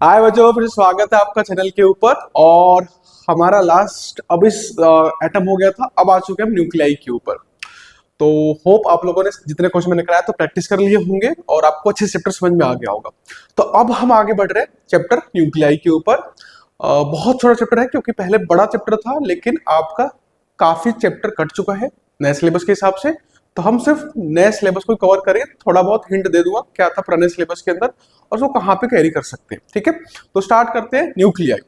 हाय बच्चों, फिर स्वागत है आपका चैनल के ऊपर। और हमारा लास्ट अब इस एटम हो गया था, अब आ चुके हैं हम न्यूक्लियाई के ऊपर। तो होप आप लोगों ने जितने क्वेश्चन मैंने कराया तो प्रैक्टिस कर लिए होंगे और आपको अच्छे चैप्टर समझ में आ गया होगा। तो अब हम आगे बढ़ रहे हैं चैप्टर न्यूक्लियाई के ऊपर। बहुत छोटा चैप्टर है क्योंकि पहले बड़ा चैप्टर था, लेकिन आपका काफी चैप्टर कट चुका है नए सिलेबस के हिसाब से। तो हम सिर्फ नए सिलेबस को कवर करेंगे, थोड़ा बहुत हिंट दे दूंगा क्या था पुराने सिलेबस के अंदर और उसको कहाँ पे कैरी कर सकते हैं। ठीक है, तो स्टार्ट करते हैं न्यूक्लियाई।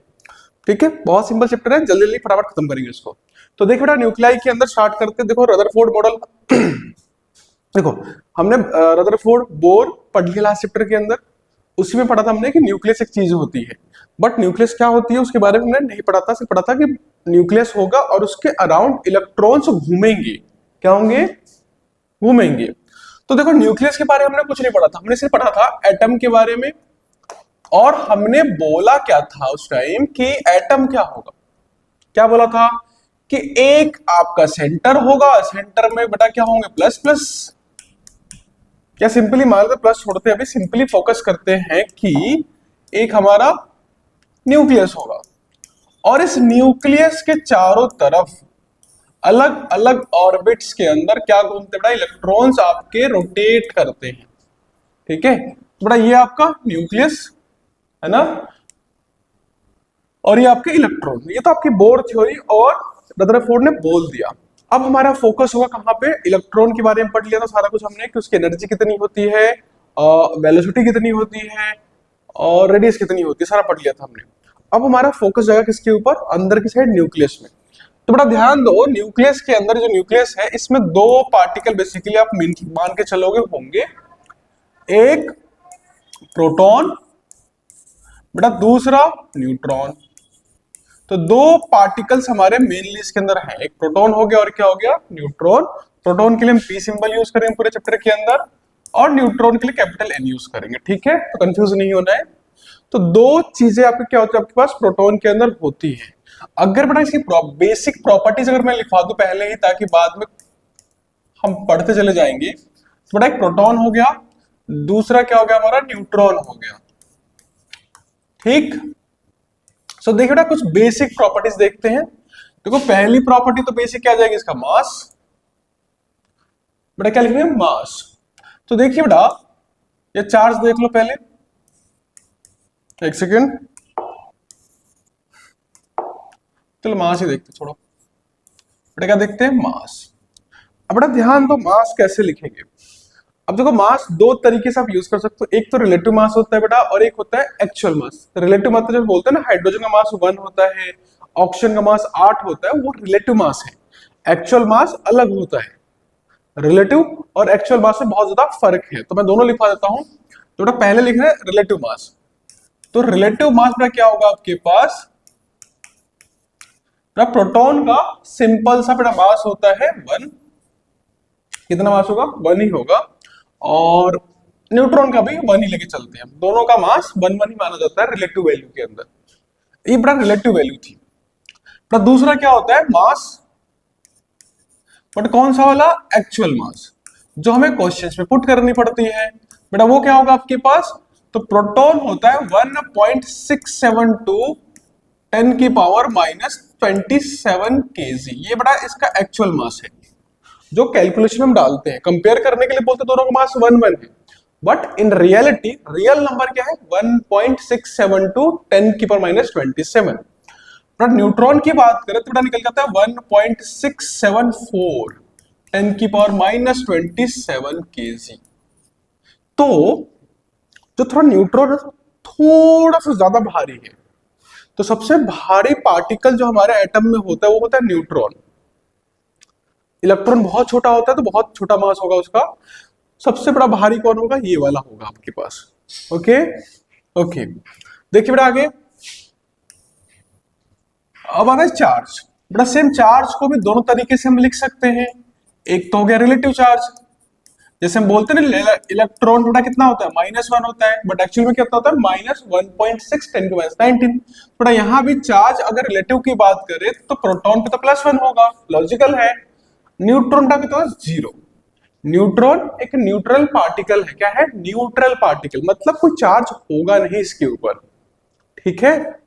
ठीक है, बहुत सिंपल चैप्टर है, जल्दी जल्दी फटाफट खत्म करेंगे इसको। तो देखो बेटा, न्यूक्लियाई के अंदर स्टार्ट करते हैं। देखो रदरफोर्ड मॉडल देखो हमने रदरफोर्ड बोर पढ़ लिया लास्ट चैप्टर के अंदर। उसी में पढ़ा था हमने कि न्यूक्लियस एक चीज होती है, बट न्यूक्लियस क्या होती है उसके बारे में हमने नहीं पढ़ा था। सिर्फ पढ़ा था कि न्यूक्लियस होगा और उसके अराउंड इलेक्ट्रॉन्स घूमेंगे। क्या होंगे? घूमेंगे। तो देखो न्यूक्लियस के बारे में हमने कुछ नहीं पढ़ा था, हमने सिर्फ पढ़ा था एटम के बारे में। और हमने बोला क्या था उस टाइम कि एटम क्या होगा? क्या बोला था कि एक आपका सेंटर होगा, सेंटर में बेटा क्या होंगे? Plus plus. क्या सिंपली मान लो प्लस छोड़ते हैं, अभी सिंपली फोकस करते हैं कि एक हमारा न्यूक्लियस होगा और इस न्यूक्लियस के चारों तरफ अलग अलग ऑर्बिट्स के अंदर क्या घूमते बेटा? इलेक्ट्रॉन्स आपके रोटेट करते हैं। ठीक है, तो बेटा ये आपका न्यूक्लियस है ना, और ये आपके इलेक्ट्रॉन। ये तो आपकी बोर थ्योरी और रदरफोर्ड ने बोल दिया। अब हमारा फोकस होगा कहाँ पे? इलेक्ट्रॉन के बारे में पढ़ लिया था सारा कुछ हमने कि उसकी एनर्जी कितनी होती है, वेलोसिटी कितनी होती है और रेडियस कितनी होती है, सारा पढ़ लिया था हमने। अब हमारा फोकस जाएगा किसके ऊपर? अंदर की साइड, न्यूक्लियस में। तो बड़ा ध्यान दो, न्यूक्लियस के अंदर जो न्यूक्लियस है इसमें दो पार्टिकल बेसिकली आप मान के चलोगे होंगे। एक प्रोटॉन बेटा, दूसरा न्यूट्रॉन। तो दो पार्टिकल्स हमारे मेनली इसके अंदर है, एक प्रोटॉन हो गया और क्या हो गया? न्यूट्रॉन। प्रोटॉन के लिए हम पी सिंबल यूज करेंगे पूरे चैप्टर के अंदर और न्यूट्रॉन के लिए कैपिटल एन यूज करेंगे। ठीक है, तो कंफ्यूज नहीं होना है। तो दो चीजें आपके क्या होती है आपके पास प्रोटॉन के अंदर होती है। अगर बेटा इसकी बेसिक प्रॉपर्टीज अगर मैं लिखवा दूं पहले ही, ताकि बाद में हम पढ़ते चले जाएंगे। तो बेटा एक प्रोटॉन हो गया, दूसरा क्या हो गया हमारा? न्यूट्रॉन हो गया। ठीक, सो देखिए बेटा कुछ बेसिक प्रॉपर्टीज देखते हैं। देखो पहली प्रॉपर्टी तो बेसिक क्या आ जाएगी? इसका मास। बेटा क्या लिखेंगे? मास। तो देखिए बेटा ये चार्ज देख लो पहले, एक सेकेंड, चलो मास ही देखते छोड़ो। बेटा क्या देखते हैं? मास। अब बेटा ध्यान दो, मास कैसे लिखेंगे? अब देखो मास दो तरीके से आप यूज कर सकते हो। एक तो रिलेटिव मास होता है बेटा और एक होता है एक्चुअल मास। रिलेटिव मास जब बोलते हैं ना, हाइड्रोजन का मास 1 होता है, ऑक्सीजन का मास 8 होता है, वो रिलेटिव मास है। एक्चुअल मास अलग होता है। रिलेटिव और एक्चुअल मास में बहुत ज्यादा फर्क है, तो मैं दोनों लिखवा देता हूं। तो बेटा पहले लिख रहे हैं रिलेटिव मास। तो रिलेटिव मास बेटा क्या होगा आपके पास? प्रोटॉन का सिंपल सा बेटा मास होता है 1। कितना मास होगा? 1 ही होगा। और न्यूट्रॉन का भी 1 ही लेके चलते हैं, दोनों का मास 1 1 ही माना जाता है रिलेटिव वैल्यू के अंदर। ये बड़ा रिलेटिव वैल्यू थी। तो दूसरा क्या होता है? मास, बट कौन सा वाला? एक्चुअल मास, जो हमें क्वेश्चंस में पुट करनी पड़ती है। बेटा वो क्या होगा आपके पास? तो प्रोटॉन होता है 1.672 10 की पावर -27 kg। ये बड़ा इसका एक्चुअल मास है जो कैलकुलेशन हम डालते हैं। कंपेयर करने के लिए बोलते दोनों का मास 1 1 है, but in reality real number क्या है? 1.672 10 की पावर -27। बट न्यूट्रॉन की बात करें तो बेटा निकल जाता है 1.674 10 की पावर -27 kg। तो जो थोड़ा न्यूट्रॉन है थोड़ा सा ज्यादा भारी है। तो सबसे भारी पार्टिकल जो हमारे एटम में होता है वो होता है न्यूट्रॉन। इलेक्ट्रॉन बहुत छोटा होता है तो बहुत छोटा मास होगा उसका। सबसे बड़ा भारी कौन होगा? ये वाला होगा आपके पास। ओके ओके, देखिए बेटा आगे। अब आ गए चार्ज। बेटा सेम चार्ज को भी दोनों तरीके से हम लिख सकते हैं। एक तो हो गया रिलेटिव चार्ज, जैसे हम बोलते हैं ना इलेक्ट्रॉन बेटा कितना होता है? -1 होता है, बट एक्चुअल में कितना होता है? -1.6 10 की -19। बेटा यहाँ भी चार्ज अगर रिलेटिव की बात करें तो प्रोटॉन पे तो +1 होगा, लॉजिकल है। न्यूट्रॉन का कितना? 0। न्यूट्रॉन एक न्यूट्रल पार्टिकल है। क्या है? न्यूट्रल पार्टिकल, मतलब कोई चार्ज होगा नहीं इसके ऊपर। ठीक है।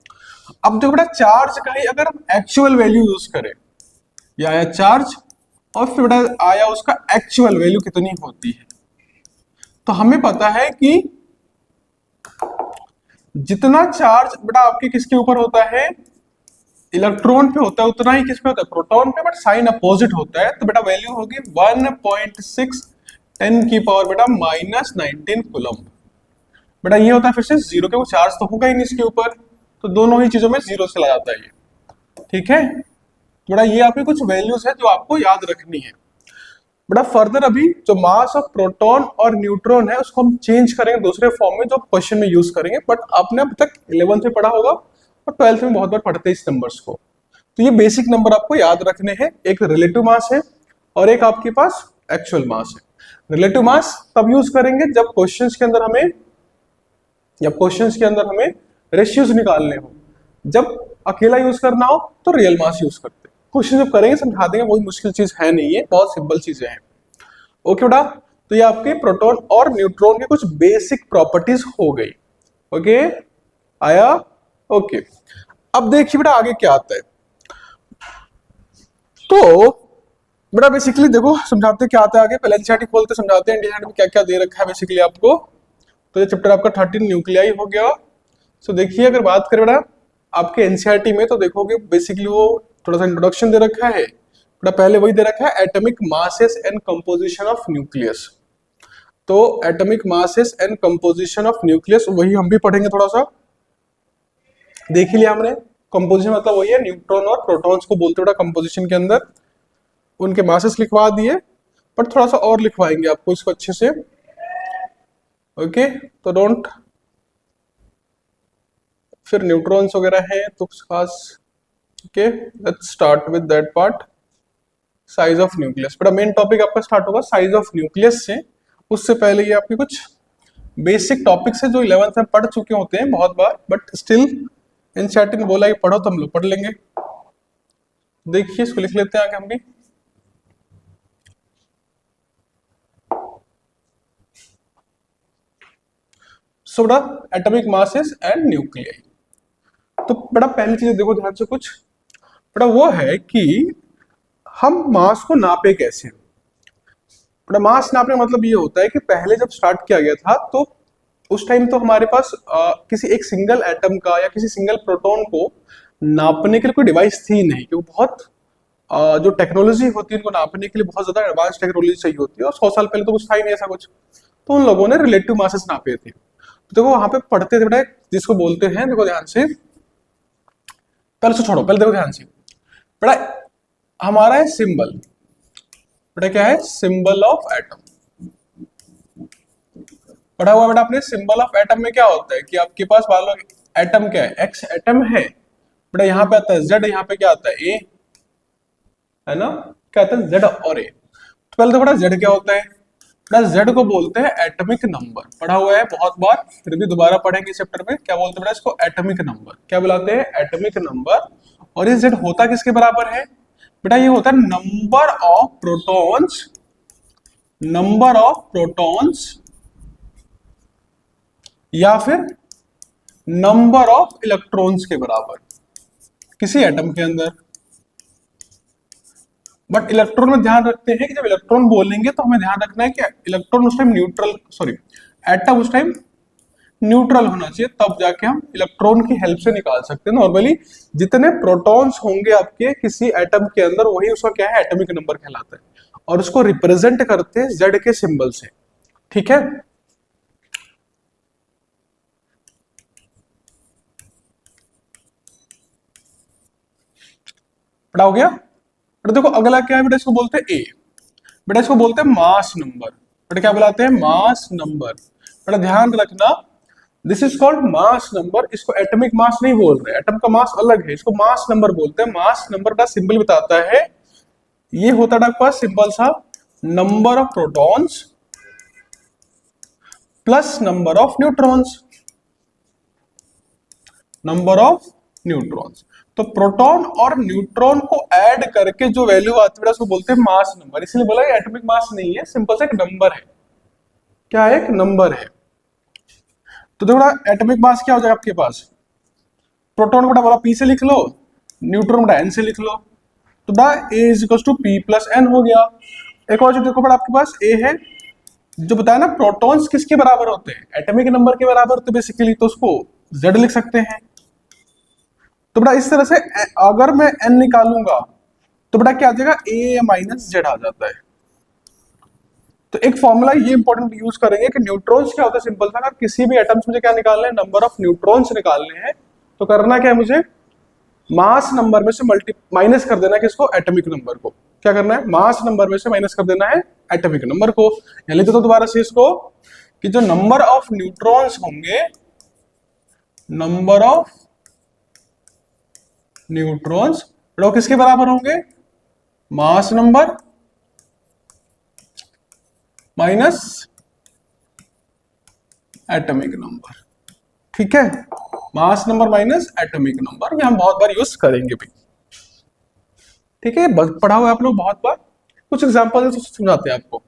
अब देखो बेटा चार्ज का ही अगर हम एक्चुअल वैल्यू यूज करें, या आया चार्ज और फिर बेटा आया उसका एक्चुअल वैल्यू कितनी होती है, तो हमें पता है कि जितना चार्ज बेटा आपके किसके ऊपर होता है, इलेक्ट्रॉन पे होता है, उतना ही किस पे होता है, प्रोटॉन पे, बट साइन अपोजिट होता है। तो बेटा वैल्यू होगी 1.6 10 की पावर बेटा -19 कूलम। बेटा ये होता है फिर से जीरो, के वो चार्ज तो होगा ही नहीं इसके ऊपर, तो दोनों ही चीजों में जीरो चला जाता है ये। ठीक है, तो बेटा ये आपकी कुछ वैल्यूज है जो आपको याद रखनी है। बेटा फर्दर अभी जो मास ऑफ प्रोटॉन और न्यूट्रॉन है उसको हम चेंज करेंगे दूसरे फॉर्म में जो क्वेश्चन में यूज करेंगे, बट आपने अब तक 11th में पढ़ा होगा और 12th में बहुत बार पढ़ते हैं इस नंबर्स को। तो ये बेसिक नंबर आपको याद रखने हैं, एक रिलेटिव मास है और एक आपके पास एक्चुअल मास है। रिलेटिव मास तब यूज करेंगे जब क्वेश्चंस के अंदर हमें रेशियोज निकालने हो, जब अकेला यूज करना हो तो रियल मास यूज करते हैं। क्वेश्चन जब करेंगे समझा देंगे, कोई मुश्किल चीज है नहीं है, बहुत सिंपल चीजें हैं। ओके बेटा, तो ये आपके प्रोटॉन और न्यूट्रॉन के कुछ बेसिक प्रॉपर्टीज हो गई। ओके आया, ओके। अब देखिए बेटा आगे क्या आता है। तो बेटा बेसिकली देखो समझाते क्या आता है आगे, पहले एनसीईआरटी खोलते समझाते हैं एनसीईआरटी में क्या क्या दे रखा है बेसिकली आपको। तो ये चैप्टर आपका 13 न्यूक्लियाई हो गया। सो देखिए अगर बात करें बेटा आपके एनसीईआरटी में, तो देखोगे बेसिकली वो थोड़ा सा इंट्रोडक्शन दे रखा है बेटा, पहले वही दे रखा है atomic masses and composition of nucleus. तो atomic masses and composition of nucleus वही हम भी पढ़ेंगे, थोड़ा सा देख ही लिया हमने। कंपोजिशन मतलब वही है, न्यूट्रॉन और प्रोटॉन्स को बोलते बेटा कंपोजिशन के अंदर। उनके मासेस लिखवा दिए, पर थोड़ा सा और लिखवाएंगे आपको इसको अच्छे से। ओके तो डोंट, फिर न्यूट्रॉन्स वगैरह है तो खास। Okay let's start with that part, size of nucleus. बड़ा मेन टॉपिक आपका स्टार्ट होगा साइज ऑफ न्यूक्लियस से। उससे पहले ये आपके कुछ बेसिक टॉपिक्स है जो 11th में पढ़ चुके होते हैं बहुत बार, बट स्टिल एनसीईआरटी ने बोला कि पढ़ो तो हम लोग पढ़ लेंगे। देखिए इसको लिख लेते हैं आगे हम भी। सो बेटा एटॉमिक मासेस एंड न्यूक्लियाई, तो बेटा पहली चीज देखो ध्यान से कुछ, बेटा वो है कि हम मास को नापे कैसे। बेटा मास नापने का मतलब ये होता है कि पहले जब स्टार्ट किया गया था तो उस टाइम तो हमारे पास किसी एक सिंगल एटम का या किसी सिंगल प्रोटॉन को नापने के लिए कोई डिवाइस थी नहीं, क्योंकि बहुत जो टेक्नोलॉजी होती है उनको नापने के लिए बहुत ज्यादा एडवांस टेक्नोलॉजी चाहिए होती है, और 100 साल पहले तो कुछ था ही नहीं ऐसा कुछ। तो उन लोगों ने रिलेटिव मासेस नापे थे। तो देखो वहां पे पढ़ते थे बेटा जिसको बोलते हैं, देखो ध्यान से, पहले से छोड़ो, पहले देखो ध्यान से बेटा, हमारा है सिंबल। बेटा क्या है, सिंबल ऑफ एटम। पढ़ा हुआ बेटा आपने, सिंबल ऑफ एटम में क्या होता है कि आपके पास मान लो एटम क्या है, एक्स एटम है बेटा, यहाँ पे आता है जेड, यहाँ पे क्या आता है ए, है ना, क्या आता है जेड और ए। तो पहले तो बेटा जेड क्या होता है, बेटा जेड को बोलते हैं एटॉमिक नंबर। पढ़ा हुआ है बहुत बार, फिर भी दोबारा पढ़ेंगे चैप्टर में। क्या बोलते हैं बेटा इसको, एटॉमिक नंबर। क्या बुलाते हैं, एटॉमिक नंबर। और ये जेड होता किसके बराबर है बेटा, ये होता है number of protons, number of protons या फिर नंबर ऑफ इलेक्ट्रॉन्स के बराबर किसी एटम के अंदर। बट इलेक्ट्रॉन में ध्यान रखते हैं कि जब इलेक्ट्रॉन बोलेंगे तो हमें ध्यान रखना है कि इलेक्ट्रॉन उस टाइम न्यूट्रल, सॉरी एटम उस टाइम न्यूट्रल होना चाहिए, तब जाके हम इलेक्ट्रॉन की हेल्प से निकाल सकते हैं। नॉर्मली जितने प्रोटॉन्स होंगे आपके किसी एटम के अंदर, वही उसका क्या है, एटॉमिक नंबर कहलाता है, और उसको रिप्रेजेंट करते हैं जेड के सिंबल से। ठीक है, पढ़ा हो गया बेटा। देखो अगला क्या है बेटा, इसको बोलते हैं ए। बेटा इसको बोलते हैं मास नंबर। बेटा क्या बुलाते हैं, मास नंबर। बेटा ध्यान रखना, this is called mass number. इसको एटॉमिक मास नहीं बोल रहे, एटम का मास अलग है, इसको मास नंबर बोलते हैं। मास नंबर का सिंबल बताता है, ये होता है आपका सिंबल सा, number of protons plus number of neutrons, number of neutrons. तो प्रोटॉन और न्यूट्रॉन को ऐड करके जो वैल्यू आती है उसको बोलते हैं मास नंबर। इसलिए बोला एटॉमिक मास नहीं है, सिंपल सा एक नंबर है। क्या है, एक नंबर है। तो देखो एटॉमिक मास क्या हो जाएगा आपके पास, प्रोटॉन को बेटा बोला पी से लिख लो, न्यूट्रॉन बेटा एन से लिख लो, तो बेटा A is equal to P plus N हो गया। एक और जो देखो बेटा आपके पास ए है, जो बताया ना प्रोटॉन्स किसके बराबर होते हैं, एटॉमिक नंबर के बराबर होते बेसिकली, तो उसको जेड लिख सकते हैं। तो बेटा इस तरह से अगर मैं एन निकालूंगा तो बेटा क्या आ जाएगा, ए माइनस जेड आ जाता है। तो एक फॉर्मूला ये इंपॉर्टेंट यूज करेंगे कि न्यूट्रॉन्स क्या होता है, सिंपल सा, अगर किसी भी एटम्स मुझे क्या निकालना है, नंबर ऑफ न्यूट्रॉन्स निकालने हैं, तो करना क्या है, मुझे मास नंबर में से माइनस कर देना है किसको, एटॉमिक नंबर को। क्या करना है, मास नंबर में से माइनस कर देना है एटॉमिक नंबर को। यानी तो दोबारा से इसको कि जो नंबर ऑफ न्यूट्रॉन्स होंगे, नंबर ऑफ न्यूट्रॉन्स किसके बराबर होंगे, मास नंबर माइनस एटॉमिक नंबर। ठीक है, मास नंबर माइनस एटॉमिक नंबर, ये हम बहुत बार यूज करेंगे भी। ठीक है, पढ़ा हुआ है आप लोग बहुत बार, कुछ एग्जांपल समझाते हैं आपको।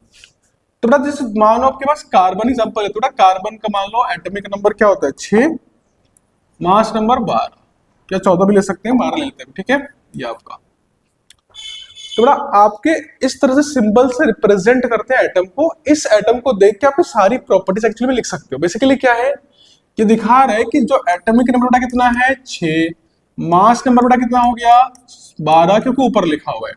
तो बेटा जैसे मान लो आपके पास कार्बन एग्जांपल है, तो बेटा कार्बन का मान लो एटॉमिक नंबर क्या होता है 6, मास नंबर 12 या 14 भी ले सकते हैं, 12 ले लेते हैं। ठीक है, ये आपका। तो बेटा आपके इस तरह से सिंबल से रिप्रेजेंट करते हैं एटम को। इस एटम को देख के आप सारी प्रॉपर्टीज एक्चुअली में लिख सकते हो। बेसिकली क्या है, ये दिखा रहा है कि जो एटॉमिक नंबर बेटा कितना है 6, मास नंबर बेटा कितना हो गया 12, क्योंकि ऊपर लिखा हुआ है।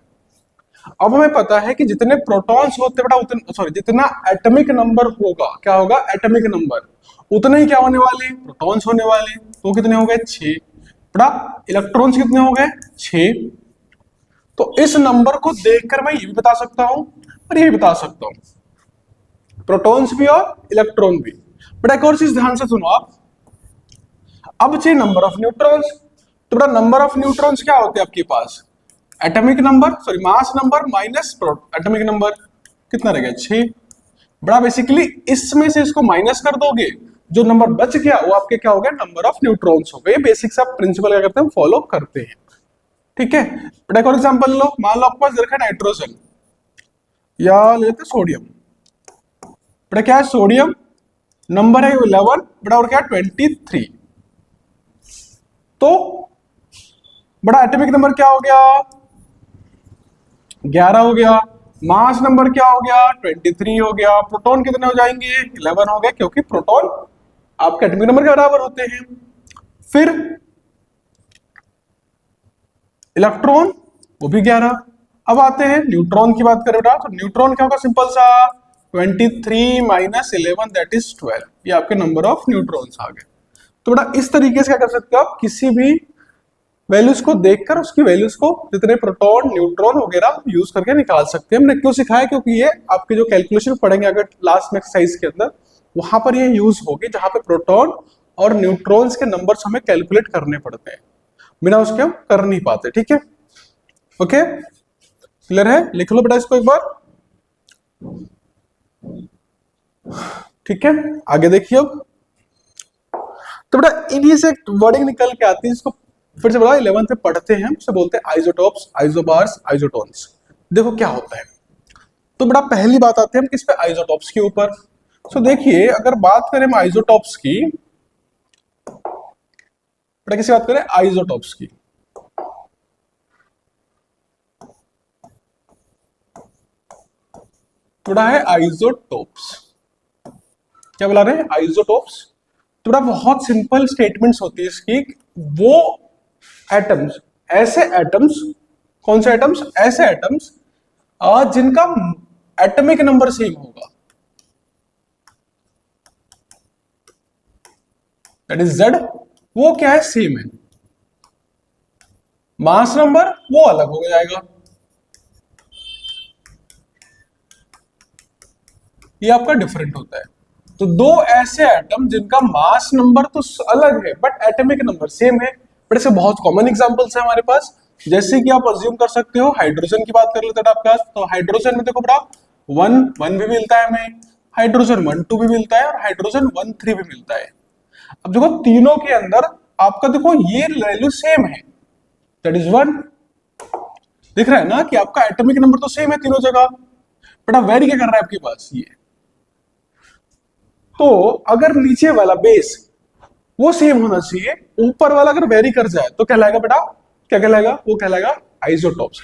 अब हमें पता है कि जितने प्रोटॉन्स होते बेटा उतने, सॉरी, जितना एटॉमिक नंबर होगा, क्या होगा, एटॉमिक नंबर, उतने ही क्या होने वाले, प्रोटॉन्स होने वाले। तो कितने हो गए 6, बेटा इलेक्ट्रॉन्स कितने हो गए 6। तो इस नंबर को देखकर मैं ये भी बता सकता हूं और ये भी बता सकता हूं, प्रोटॉन्स भी और इलेक्ट्रॉन भी। बट एक और चीज ध्यान से सुनो आप, अब चाहिए नंबर ऑफ न्यूट्रॉन्स। तो बेटा नंबर ऑफ न्यूट्रॉन्स क्या होते हैं आपके पास, atomic number, sorry mass number minus atomic number, कितना रह गया 6। बड़ा बेसिकली इसमें से इसको माइनस कर दोगे, जो नंबर बच गया वो आपके क्या हो गया, नंबर ऑफ न्यूट्रॉन्स हो गए। बेसिक सा प्रिंसिपल क्या करते हैं, फॉलो करते हैं। ठीक है, बट एक और एग्जांपल लो, मान लो आपके पास रखा है नाइट्रोजन या लेते सोडियम। बड़ा क्या है, सोडियम नंबर है 11, बड़ा और क्या 23। तो बड़ा एटॉमिक नंबर क्या हो गया 11 हो गया, मास नंबर क्या हो गया 23 हो गया, प्रोटॉन कितने हो जाएंगे 11 हो गए, क्योंकि प्रोटॉन आपके एटॉमिक नंबर के बराबर होते हैं। फिर इलेक्ट्रॉन वो भी 11। अब आते हैं न्यूट्रॉन की बात करें बेटा, तो न्यूट्रॉन क्या होगा, सिंपल सा 23 माइनस 11 दैट इज 12, ये आपके नंबर ऑफ न्यूट्रॉन्स आ गए। तो बेटा इस तरीके से क्या कर सकते हो आप, किसी भी वैल्यूज को देखकर उसकी वैल्यूज को जितने प्रोटॉन न्यूट्रॉन वगैरह यूज करके निकाल सकते हैं। हमने क्यों सिखाया, क्योंकि ये आपके जो कैलकुलेशन पढ़ेंगे अगर लास्ट में एक्सरसाइज के अंदर, वहां पर ये यूज होगी जहां पे प्रोटॉन और न्यूट्रॉन्स के नंबर्स हमें कैलकुलेट करने पड़ते हैं, बिना उसके हम कर नहीं पाते। ठीक है, ओके, क्लियर है, लिख लो बेटा इसको एक बार। ठीक है, आगे देखिए। अब तो बेटा इन्हीं से वर्डिंग निकल के आती है, इसको फिर से बड़ा 11th में पढ़ते हैं, उसे बोलते हैं आइसोटोप्स, आइसोबार्स, आइसोटोन्स। देखो क्या होता है। तो बड़ा पहली बात आती है हम किस पे, आइसोटोप्स के ऊपर। सो देखिए अगर बात करें हम आइसोटोप्स की, बड़ा किसी बात करें आइसोटोप्स की, थोड़ा है आइसोटोप्स, क्या बुला रहे हैं आइसोटोप्स। तो बड़ा बहुत सिंपल स्टेटमेंट्स होती है इसकी, वो एटम्स, ऐसे एटम्स, कौन से एटम्स, ऐसे एटम्स जिनका एटॉमिक नंबर सेम होगा, दैट इज Z, वो क्या है सेम है, मास नंबर वो अलग हो जाएगा। ये आपका डिफरेंट होता है। तो दो ऐसे एटम जिनका मास नंबर तो अलग है बट एटॉमिक नंबर सेम है। बट ऐसे बहुत कॉमन एग्जांपल्स है हमारे पास, जैसे कि आप अज्यूम कर सकते हो हाइड्रोजन की बात कर लेते हैं आपके पास। तो हाइड्रोजन में देखो बेटा 1 भी मिलता है हमें, हाइड्रोजन 1 2 भी मिलता है, और हाइड्रोजन 1 3 भी मिलता है। अब देखो तीनों के अंदर आपका देखो ये वैल्यू सेम है, दैट इज 1। दिख रहा है ना कि आपका एटॉमिक नंबर तो सेम है तीनों जगह, बट अब वेरी क्या कर रहा है आपके पास ये। तो अगर नीचे वाला बेस वो सेम होना चाहिए। ऊपर वाला अगर वेरी कर जाए तो कहलाएगा बेटा, क्या कहलाएगा, वो कहलाएगा आइसोटॉप्स।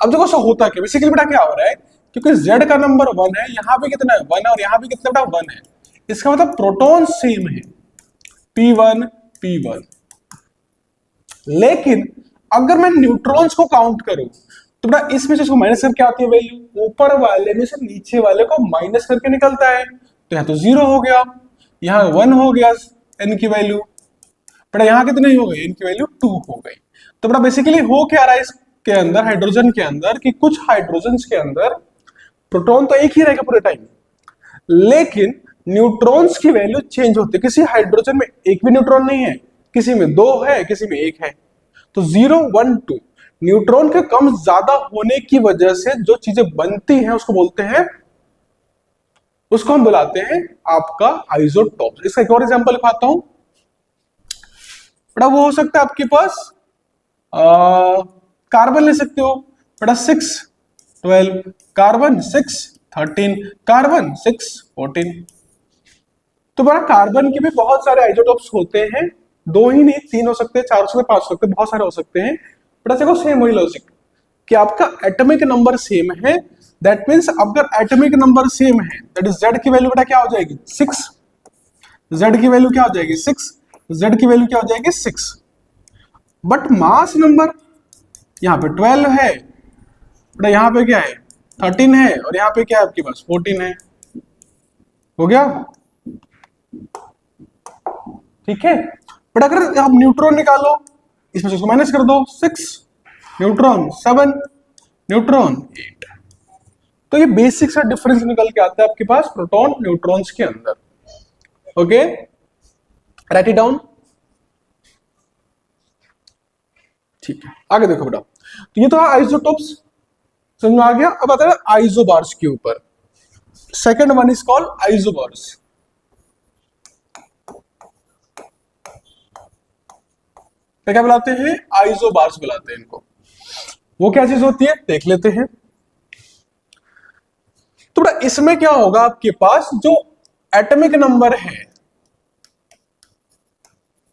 अब देखो सब होता क्या, बेसिकली बेटा क्या हो रहा है, क्योंकि z का नंबर 1 है, यहाँ पे कितना है 1 है, और यहाँ पे कितना बेटा 1 है, इसका मतलब प्रोटॉन सेम है, p1 p1। लेकिन अगर मैं न्यूट्रॉन्स को काउंट करूं तो बेटा इसमें से इसको माइनस करके आती है वैल्यू, ऊपर वाले में से नीचे वाले को माइनस करके निकलता है, तो यहाँ तो 0 हो गया, यहाँ 1 हो गया n की वैल्यू, बेटा यहाँ कितनी हो गई, n की वैल्यू 2 हो गई। तो बेटा बेसिकली हो क्या रहा है इसके अंदर, हाइड्रोजन के अंदर, कि कुछ हाइड्रोजन के अंदर प्रोटॉन तो एक ही रहेगा पूरे टाइम, लेकिन न्यूट्रॉन्स की वैल्यू चेंज होती है। किसी हाइड्रोजन में एक भी न्यूट्रॉन नहीं है, किसी में 2 है, किसी में 1 है, तो 0 1 2 न्यूट्रॉन के कम ज्यादा होने की वजह से जो चीजें बनती हैं उसको बोलते हैं, उसको हम बुलाते हैं आपका आइसोटॉप्स। इसका एक और एग्जांपल लिखाता हूं बेटा, वो हो सकता है आपके पास कार्बन ले सकते हो बेटा, 6 12, कार्बन 6 13, कार्बन 6 14। तो बेटा कार्बन के भी बहुत सारे आइसोटॉप्स होते हैं, 2 ही नहीं 3 हो सकते हैं, 4 हो सकते हैं, 5 हो सकते हैं, बहुत सारे हो सकते हैं। बेटा देखो सेम वही लॉजिक कि आपका एटॉमिक नंबर सेम है, दैट मींस अगर एटॉमिक नंबर सेम है दैट इज z की वैल्यू बेटा क्या हो जाएगी 6, z की वैल्यू क्या हो जाएगी 6, z की वैल्यू क्या हो जाएगी 6। बट मास नंबर यहाँ पे 12 है बेटा, यहाँ पे क्या है 13 है, और यहाँ पे क्या है आपके पास 14 है, हो गया ठीक है। बट अगर आप न्यूट्रॉन निकालो, इसमें से इसको माइनस कर दो, 6 न्यूट्रॉन 7 न्यूट्रॉन 8, तो ये बेसिक सा डिफरेंस निकल के आता है आपके पास प्रोटॉन न्यूट्रॉन्स के अंदर। Okay, right it down. ठीक है, आगे देखो बेटा, तो ये तो आइसोटॉप्स समझ में आ गया। अब आता है आइसोबार्स के ऊपर, second one is called isobars. क्या बुलाते हैं, आइसोबार्स बुलाते हैं इनको। वो क्या चीज होती है देख लेते हैं। तो बेटा इसमें क्या होगा, आपके पास जो एटॉमिक नंबर है,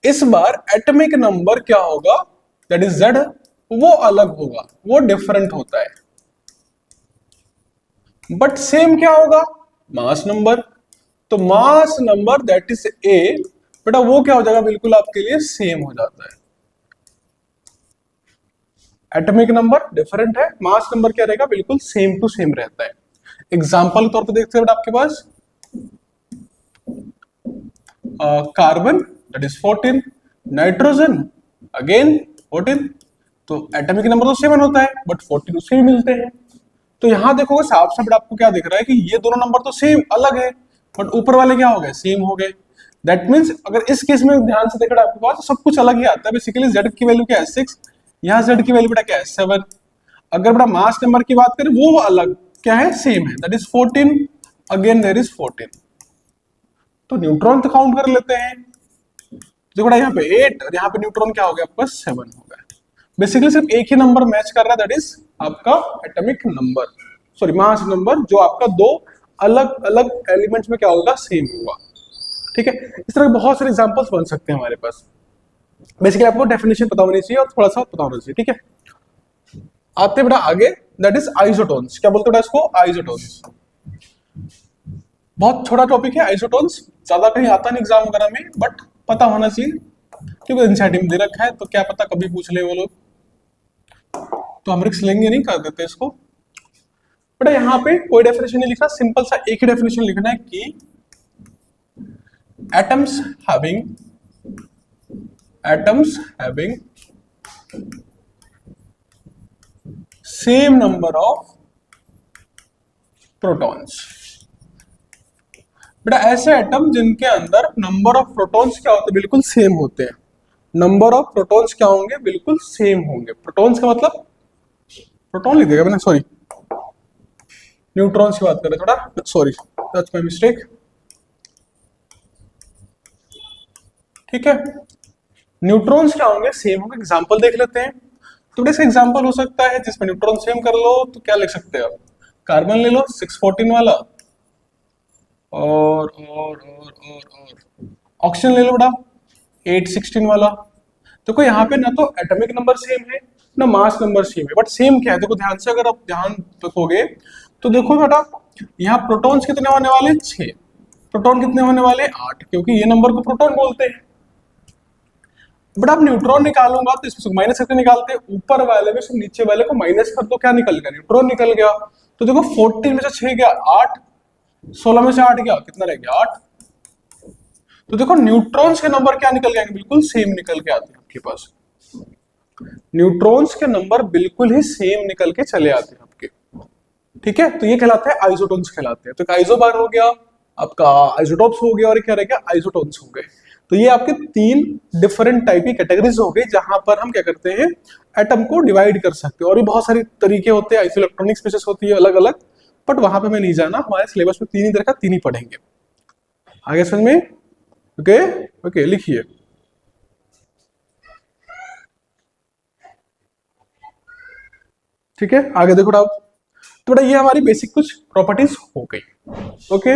इस बार एटॉमिक नंबर क्या होगा, दैट इज Z, वो अलग होगा, वो डिफरेंट होता है। बट सेम क्या होगा, मास नंबर। तो mass number that is A, बेटा वो क्या हो जाएगा, बिल्कुल आपके लिए सेम हो जाता है। एटॉमिक नंबर डिफरेंट है, मास नंबर क्या रहेगा, बिल्कुल सेम टू सेम रहता है। एग्जांपल के तौर पे देखते हैं बेटा, आपके पास carbon that is 14, nitrogen again 14, तो एटॉमिक नंबर तो 7 होता है बट 14 उसके भी मिलते हैं। तो यहां देखोगे साफ साफ आपको क्या दिख रहा है कि ये दोनों नंबर तो सेम अलग है, बट ऊपर वाले क्या हो गए, सेम हो गए। दैट मींस अगर इस केस में ध्यान से देखा आपके पास सब कुछ अलग ही आता है। बेसिकली z की वैल्यू क्या है 6, यहाँ z की वैल्यू बेटा क्या है 7। अगर बेटा मास नंबर की बात करें वो अलग क्या है, सेम है, that is 14, again there is 14। तो न्यूट्रॉन तो काउंट कर लेते हैं, देखो बेटा यहाँ पे 8 और यहाँ पे न्यूट्रॉन क्या हो गया आपका 7 हो गया। बेसिकली सिर्फ एक ही नंबर मैच कर रहा है, दैट इज आपका atomic number, sorry mass number, जो आपका दो अलग अलग एलिमेंट्स में क्या होगा, सेम होगा। ठीक है, इस तरह के बहुत सारे एग्जांपल्स बन सकते हैं हमारे पास। बेसिकली आपको डेफिनेशन पता होनी चाहिए और थोड़ा सा पता होना चाहिए। ठीक है, आते बेटा आगे, दैट इज आइसोटोन्स। क्या बोलते हैं इसको, आइसोटोन्स। बहुत छोटा टॉपिक है आइसोटोन्स, ज्यादा कहीं आता नहीं एग्जाम वगैरह में, बट पता होना चाहिए क्योंकि एनसीईआरटी में दे रखा है, तो क्या पता कभी पूछ ले वो लोग, तो हम रिस्क लेंगे नहीं, कर देते इसको। बेटा यहाँ पे कोई डेफिनेशन नहीं लिखना, सिंपल सा एक ही डेफिनेशन लिखना है कि atoms having same number of protons। बेटा ऐसे एटम जिनके अंदर नंबर ऑफ प्रोटॉन्स क्या होते हैं, बिल्कुल सेम होते हैं। नंबर ऑफ प्रोटॉन्स क्या होंगे, बिल्कुल सेम होंगे। प्रोटॉन्स का मतलब, प्रोटॉन लिख देगा मैंने, सॉरी न्यूट्रॉन्स की बात कर रहे थोड़ा, सॉरी दैट्स माय मिस्टेक। ठीक है, न्यूट्रॉन्स क्या होंगे, सेम होंगे। एग्जांपल देख लेते हैं। तो इसका एग्जांपल हो सकता है जिसमें न्यूट्रॉन सेम कर लो, तो क्या लिख सकते हो, कार्बन ले लो 614 वाला, और ऑक्सीजन ले लो बेटा 816 वाला। देखो यहाँ पे ना तो एटॉमिक नंबर सेम है ना मास नंबर सेम है, बट सेम क्या है देखो ध्यान से, अगर आप ध्यान रखोगे तो देखो बेटा यहाँ प्रोटॉन्स कितने होने वाले 6, प्रोटॉन कितने होने वाले 8, क्योंकि ये नंबर को प्रोटॉन बोलते हैं। बट आप न्यूट्रॉन निकालूंगा तो इसमें माइनस करके निकालते हैं, ऊपर वाले में से नीचे वाले को माइनस कर दो, क्या निकल गया न्यूट्रॉन निकल गया। तो देखो 14 में से 6 गया 8, 16 में से 8 गया कितना रह गया 8। तो देखो न्यूट्रॉन्स के नंबर क्या निकल जाएंगे, बिल्कुल सेम निकल के आते हैं आपके पास, न्यूट्रॉन्स के नंबर बिल्कुल ही सेम निकल के चले आते हैं आपके। ठीक है, तो ये कहलाता है आइसोटोन्स कहलाते हैं। तो आइसोबार हो गया आपका, आइसोटोप्स हो गया, और क्या रह गया आइसोटोन्स हो गए। तो ये आपके 3 डिफरेंट टाइप की कैटेगरीज हो गई जहां पर हम क्या करते हैं एटम को डिवाइड कर सकते हैं। और भी बहुत सारे तरीके होते हैं, आइसोइलेक्ट्रॉनिक स्पीशीज होती है अलग अलग, बट वहां पे मैं नहीं जाना, हमारे सिलेबस में 3 ही तरह का 3 ही पढ़ेंगे। आगे समझ में? ओके ओके, लिखिए ठीक है। आगे देखो आप, तो बेटा ये हमारी बेसिक कुछ प्रॉपर्टीज हो गई। ओके,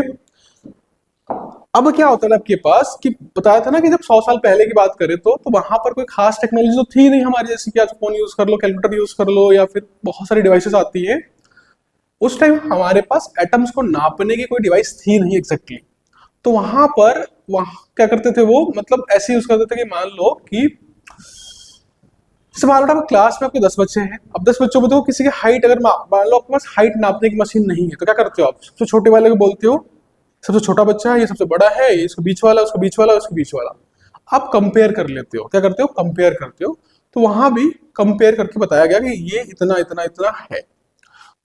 अब क्या होता है आपके पास कि बताया था ना कि जब 100 साल पहले की बात करें तो वहां पर कोई खास टेक्नोलॉजी तो थी नहीं हमारी, जैसे कि आज फोन यूज कर लो, कैलकुलेटर यूज कर लो, या फिर बहुत सारी डिवाइसेस आती है। उस टाइम हमारे पास एटम्स को नापने की कोई डिवाइस थी नहीं एग्जैक्टली। तो वहां क्या करते थे वो, मतलब ऐसे यूज करते थे कि मान लो कि जैसे मान लो क्लास में आपके 10 बच्चे हैं, अब 10 बच्चों में तो किसी की हाइट, अगर मान लो आपके पास हाइट नापने की मशीन नहीं है, तो क्या करते हो आप, सबसे छोटे वाले को बोलते हो सबसे छोटा बच्चा है, ये सबसे बड़ा है, ये इसको बीच वाला, उसको बीच वाला, उसको बीच वाला। आप कंपेयर कर लेते हो, क्या करते हो कंपेयर करते हो। तो वहां भी कंपेयर करके बताया गया कि ये इतना इतना इतना है।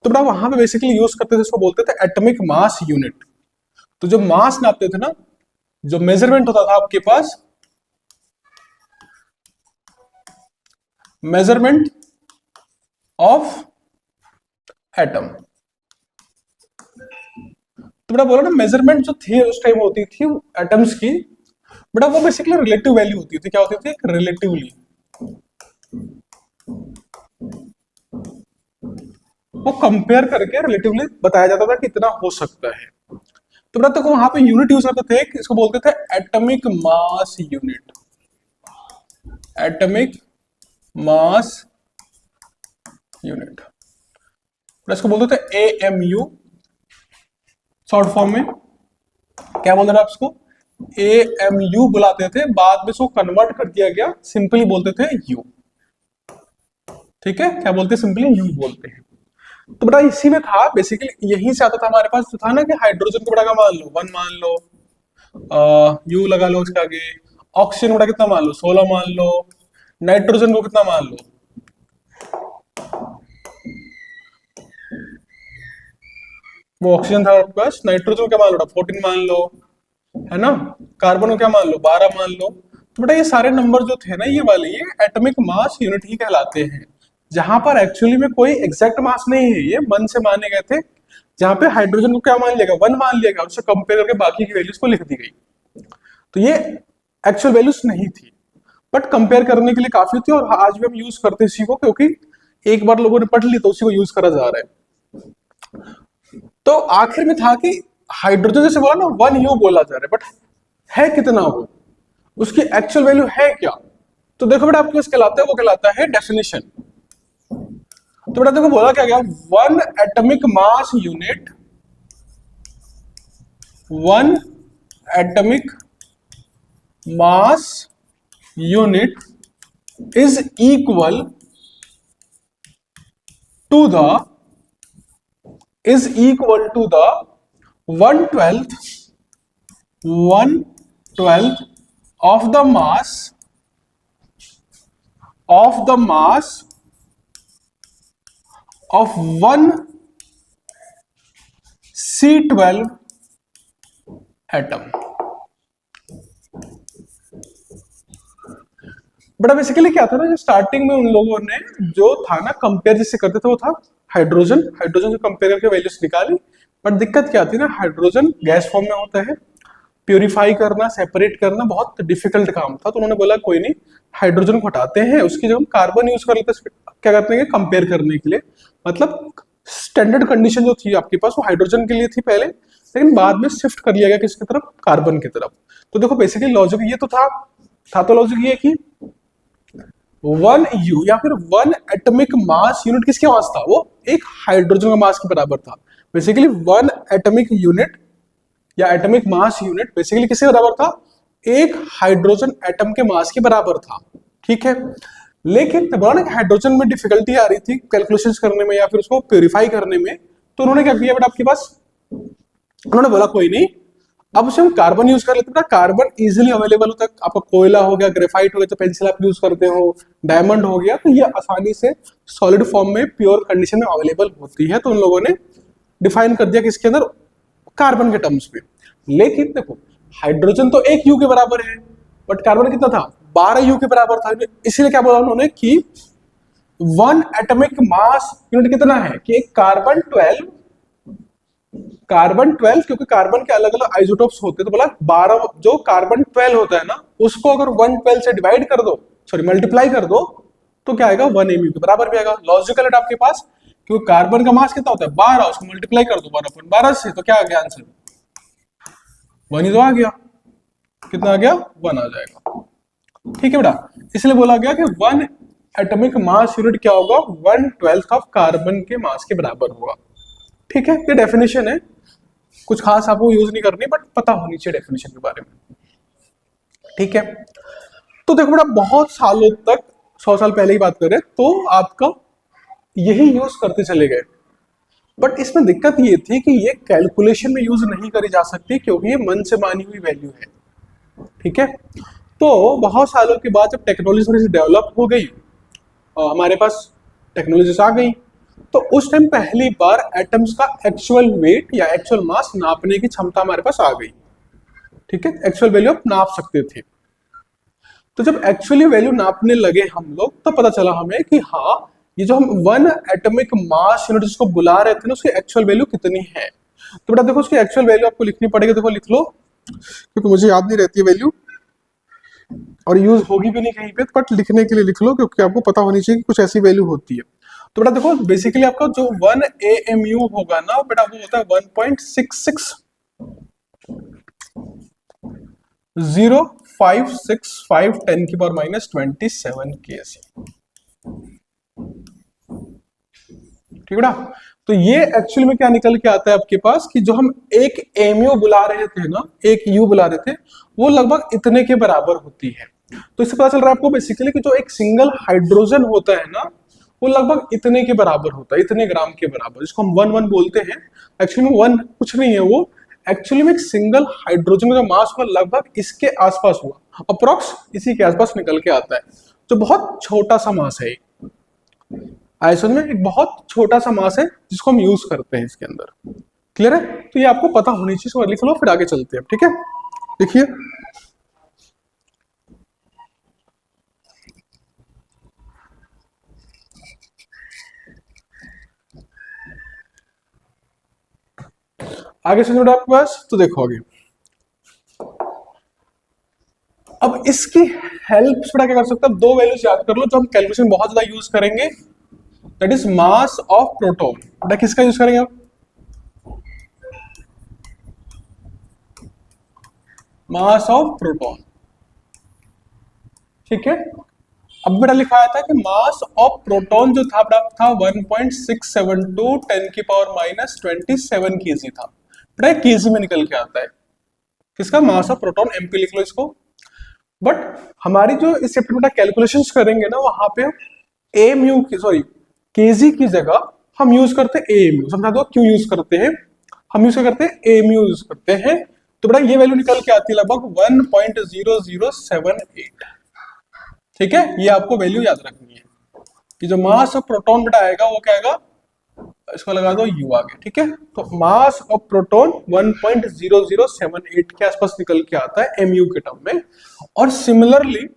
तो बड़ा वहां पे बेसिकली यूज करते थे, इसको बोलते थे एटॉमिक मास यूनिट। तो जो मास नापते थे ना, जो मेजरमेंट होता था आपके पास, मेजरमेंट ऑफ एटम, तो बेटा बोला ना मेजरमेंट जो थी उस टाइम होती थी एटम्स की, बेटा वो बेसिकली रिलेटिव वैल्यू होती थी। क्या होती थी? रिलेटिवली, वो कंपेयर करके रिलेटिवली बताया जाता था कि इतना हो सकता है। तो बेटा देखो वहां पे यूनिट यूज करते थे, इसको बोलते थे atomic mass unit, atomic mass unit, इसको बोलते थे AMU शॉर्ट फॉर्म में। क्या बोल रहे आप इसको? AMU बुलाते थे, बाद में इसको कन्वर्ट कर दिया गया, सिंपली बोलते थे U। ठीक है, क्या बोलते हैं? सिंपली U बोलते हैं। तो बेटा इसी में था बेसिकली, यहीं से आता था हमारे पास, जो था ना कि हाइड्रोजन को बड़ा का मान लो 1 मान लो, U लगा लो उसके आगे, ऑक्सीजन बड़ा कितना मान लो 16 मान लो, नाइट्रोजन को कितना मान लो, वो ऑक्सीजन था आपके पास, नाइट्रोजन को क्या मान लो 14 मान लो, है ना, कार्बन को क्या मान लो 12 मान लो। तो बेटा ये सारे नंबर जो थे ना ये वाले, ये एटॉमिक मास यूनिट ही कहलाते हैं, जहां पर एक्चुअली में कोई एग्जैक्ट मास नहीं है, ये मन से माने गए थे। जहां पे हाइड्रोजन को क्या मान लिया गया 1 मान लिया गया, उससे कंपेयर करके बाकी की वैल्यूज को लिख दी गई। तो ये एक्चुअल वैल्यूज नहीं थी, बट कंपेयर करने के लिए काफी थी, और आज भी हम यूज करते हैं इसी को, क्योंकि एक बार लोगों ने पढ़ ली तो उसी को यूज करा जा रहा है। तो आखिर में था कि हाइड्रोजन जैसे बोला ना 1U बोला जा रहा है, बट है कितना वो, उसकी एक्चुअल वैल्यू है क्या? तो देखो बेटा आपके पास कहलाता है, वो कहलाता है डेफिनेशन। तो बेटा देखो बोला क्या गया, 1 atomic mass unit, 1 atomic mass unit is equal to the 1/12 of the mass of one C12 atom। बड़ा बेसिकली क्या था ना, स्टार्टिंग में उन लोगों ने जो था ना कंपेयर जिससे करते थे वो था हाइड्रोजन से कंपेयर करके वैल्यूज निकाली। बट दिक्कत क्या आती है ना, हाइड्रोजन गैस फॉर्म में होता है, प्यूरिफाई करना, सेपरेट करना बहुत डिफिकल्ट काम था। तो उन्होंने बोला कोई नहीं, हाइड्रोजन को हटाते हैं, उसकी जगह कार्बन यूज कर लेते हैं, क्या करते हैं कंपेयर करने के लिए। मतलब स्टैंडर्ड कंडीशन जो थी आपके पास वो हाइड्रोजन के लिए थी पहले, लेकिन बाद में शिफ्ट कर लिया गया किसकी तरफ, कार्बन की तरफ। तो देखो बेसिकली लॉजिक ये तो था, था तो लॉजिक ये कि 1 U या फिर 1 एटॉमिक मास यूनिट किसके मास था, वो एक हाइड्रोजन का मास के बराबर था। बेसिकली 1 एटॉमिक यूनिट या एटॉमिक मास यूनिट बेसिकली किसके बराबर था, एक हाइड्रोजन एटम के मास के बराबर था। ठीक है, लेकिन बोला ना कि हाइड्रोजन में डिफिकल्टी आ रही थी कैलकुलेशंस करने में या फिर उसको प्योरीफाई करने में, तो उन्होंने क्या किया बेटा आपके पास, उन्होंने बोला कोई नहीं, अब उसे हम कार्बन यूज कर लेते हैं। कार्बन इजीली अवेलेबल होता है, आपका कोयला हो गया, ग्रेफाइट हो गया, तो पेंसिल आप यूज करते हो, डायमंड हो गया, तो ये आसानी से सॉलिड फॉर्म में प्योर कंडीशन में अवेलेबल होती है। तो उन लोगों ने डिफाइन कर दिया किसके अंदर, कार्बन के टर्म्स में। लेकिन देखो हाइड्रोजन तो 1 U के बराबर है, बट कार्बन कितना था, 12 U के बराबर था। इसीलिए क्या बोला उन्होंने कि 1 एटॉमिक मास यूनिट कितना है, कि एक कार्बन 12 क्योंकि कार्बन के अलग अलग आइसोटोप्स होते हैं, तो बोला 12 जो कार्बन 12 होता है ना, उसको अगर 112 से डिवाइड कर दो, सॉरी मल्टीप्लाई कर दो, तो क्या आएगा 1 MU के बराबर भी आएगा। लॉजिकल है आपके पास, क्योंकि कार्बन का मास कितना होता है 12, उसको मल्टीप्लाई कर दो 1/12 से, तो क्या आ गया आंसर, 1 ही तो आ गया। कितना आ गया, 1 आ जाएगा। ठीक है बेटा, इसलिए बोला गया कि 1 एटॉमिक मास यूनिट क्या होगा, 1/12 ऑफ कार्बन के मास के बराबर होगा। ठीक है, ये डेफिनेशन है, कुछ खास आपको यूज नहीं करनी, बट पता होनी चाहिए डेफिनेशन के बारे में। ठीक है, तो देखो बेटा बहुत सालों तक, 100 साल पहले की बात करें तो आपका यही यूज करते चले गए, बट इसमें दिक्कत ये थी कि ये कैलकुलेशन में यूज नहीं करी जा सकती क्योंकि ये मन से मानी हुई वैल्यू है। ठीक है, तो बहुत सालों के बाद जब टेक्नोलॉजी थोड़ी सी डेवलप हो गई, हमारे पास टेक्नोलॉजीज आ गई, तो उस टाइम पहली बार एटम्स का एक्चुअल वेट या एक्चुअल मास नापने की क्षमता हमारे पास आ गई। ठीक है, एक्चुअल वैल्यू आप नाप सकते थे। तो जब एक्चुअली वैल्यू नापने लगे हम लोग, तो पता चला हमें कि हाँ, ये जो हम 1 एटॉमिक मास यूनिट जिसको बुला रहे थे ना, उसकी एक्चुअल वैल्यू कितनी है। तो बेटा देखो उसकी एक्चुअल वैल्यू आपको लिखनी पड़ेगी, देखो लिख लो, क्योंकि मुझे याद नहीं रहती है वैल्यू और यूज होगी भी नहीं कहीं पे, बट लिखने के लिए लिख लो क्योंकि आपको पता होनी चाहिए कि कुछ ऐसी वैल्यू होती है। तो बेटा देखो बेसिकली आपका जो 1 AMU होगा ना बेटा, वो होता है 1.660565 10⁻⁻27 kg। ठीक है बेटा, तो ये एक्चुअली में क्या निकल के आता है आपके पास, कि जो हम एक एमयू बुला रहे थे ना, एक यू बुला रहे थे, वो लगभग इतने के बराबर होती है। तो इससे पता चल रहा है आपको बेसिकली कि जो एक सिंगल हाइड्रोजन होता है ना, वो लगभग इतने के बराबर होता है, इतने ग्राम के बराबर, जिसको हम 1 बोलते हैं। एक्चुअली में 1 कुछ नहीं है, वो एक्चुअली में एक सिंगल हाइड्रोजन का मास हुआ लगभग इसके आसपास हुआ, अप्रोक्स इसी के आसपास निकल के आता है, जो बहुत छोटा सा मास है। आइसोन में एक बहुत छोटा सा मास है जिसको हम यूज करते हैं इसके अंदर। क्लियर है, तो ये आपको पता होनी चाहिए, इसको लिख लो फिर आगे चलते हैं। ठीक है, देखिए आगे से जोड़ा आपके पास, तो देखो आगे अब इसकी हेल्प से क्या कर सकते हैं, 2 वैल्यूज याद कर लो जो हम कैलकुलेशन बहुत ज्यादा यूज करेंगे, that is mass of proton. बेटा किसका यूज करेंगे आप, मास ऑफ प्रोटॉन। ठीक है, अब बेटा लिखाया था कि मास ऑफ प्रोटॉन जो था बेटा था 1.672 10⁻⁻27 kg था। बेटा केजी में निकल के आता है किसका, मास ऑफ प्रोटॉन, एमपी लिख लो इसको। बट हमारी जो इस चैप्टर में कैलकुलेशंस करेंगे ना, वहां पे एमयू की सॉरी केजी की जगह हम यूज करते हैं एएमयू। समझा दो क्यों यूज करते हैं, हम यूज करते हैं एएमयू यूज करते हैं। तो बेटा ये वैल्यू निकल के आती है लगभग 1.0078। ठीक है, ये आपको वैल्यू याद रखनी है कि जो मास ऑफ प्रोटॉन बेटा आएगा वो क्या आएगा, इसको लगा दो यू आगे। ठीक है, तो मास ऑफ प्रोटॉन 1.0078 के आसपास निकल के आता है एमयू के टर्म में। और सिमिलरली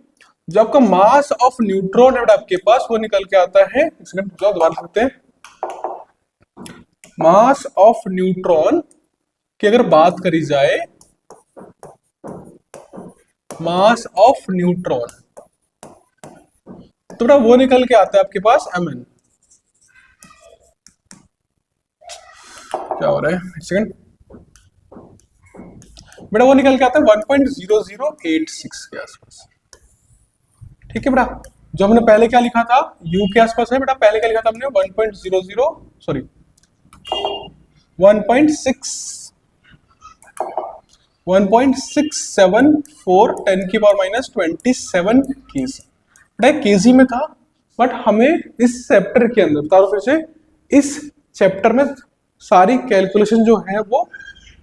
जो आपका मास ऑफ न्यूट्रॉन है आपके पास, वो निकल के आता है, एक सेकंड दोबारा लिखते हैं, मास ऑफ न्यूट्रॉन की अगर बात करी जाए, मास ऑफ न्यूट्रॉन, तो बेटा वो निकल के आता है आपके पास mn। क्या हो रहा है, एक सेकंड बेटा, वो निकल के आता है 1.0086 के आसपास। ठीक है बेटा, जो हमने पहले क्या लिखा था u के आसपास है बेटा, पहले क्या लिखा था हमने 1.00 सॉरी 1.6 1.674 10 की पावर माइनस 27 केजी बेटा, केजी में था, बट हमें इस चैप्टर के अंदर बता दो फिर से, इस चैप्टर में सारी कैलकुलेशन जो है वो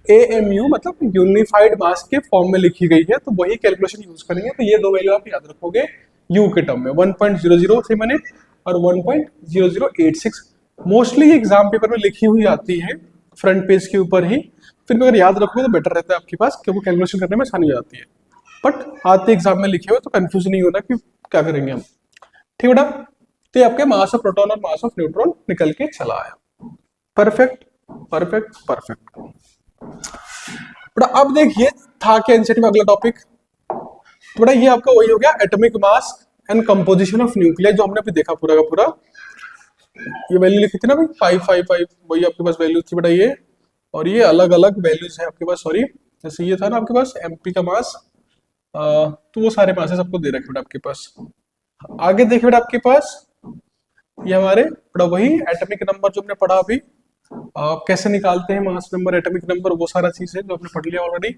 AMU मतलब यूनिफाइड मास के फॉर्म में लिखी गई है, तो वही कैलकुलेशन यूज करेंगे। तो ये दो वैल्यू आप याद रखोगे U के टर्म में 1.003 मिनट और 1.0086। मोस्टली एग्जाम पेपर में लिखी हुई आती है फ्रंट पेज के ऊपर ही, फिर भी अगर याद रखोगे तो बेटर रहता है आपके पास, क्योंकि कैलकुलेशन करने में आसानी हो जाती है। बट आते एग्जाम में लिखे हुए तो कंफ्यूज नहीं होना कि क्या करेंगे हम। ठीक बेटा, तो आपके मास ऑफ प्रोटॉन और मास ऑफ न्यूट्रॉन निकल के चला आया। परफेक्ट परफेक्ट परफेक्ट बेटा। अब देखिए था क्या एनसीईआरटी में अगला टॉपिक, तो बेटा ये आपका वही हो गया atomic mass and composition of nucleus, जो हमने अभी देखा पूरा का पूरा। ये वैल्यू लिखी थी ना भाई 555, वही आपके पास वैल्यू थी बेटा ये, और ये अलग अलग वैल्यूज है आपके पास, सॉरी जैसे ये था ना आपके पास MP का मास, तो वो सारे मासेस आपको दे रखे बेटा आपके पास। आगे देखिए बेटा आपके पास ये हमारे बेटा वही एटॉमिक नंबर जो हमने पढ़ा अभी, कैसे निकालते हैं मास नंबर एटॉमिक नंबर, वो सारा चीज है जो आपने पढ़ लिया ऑलरेडी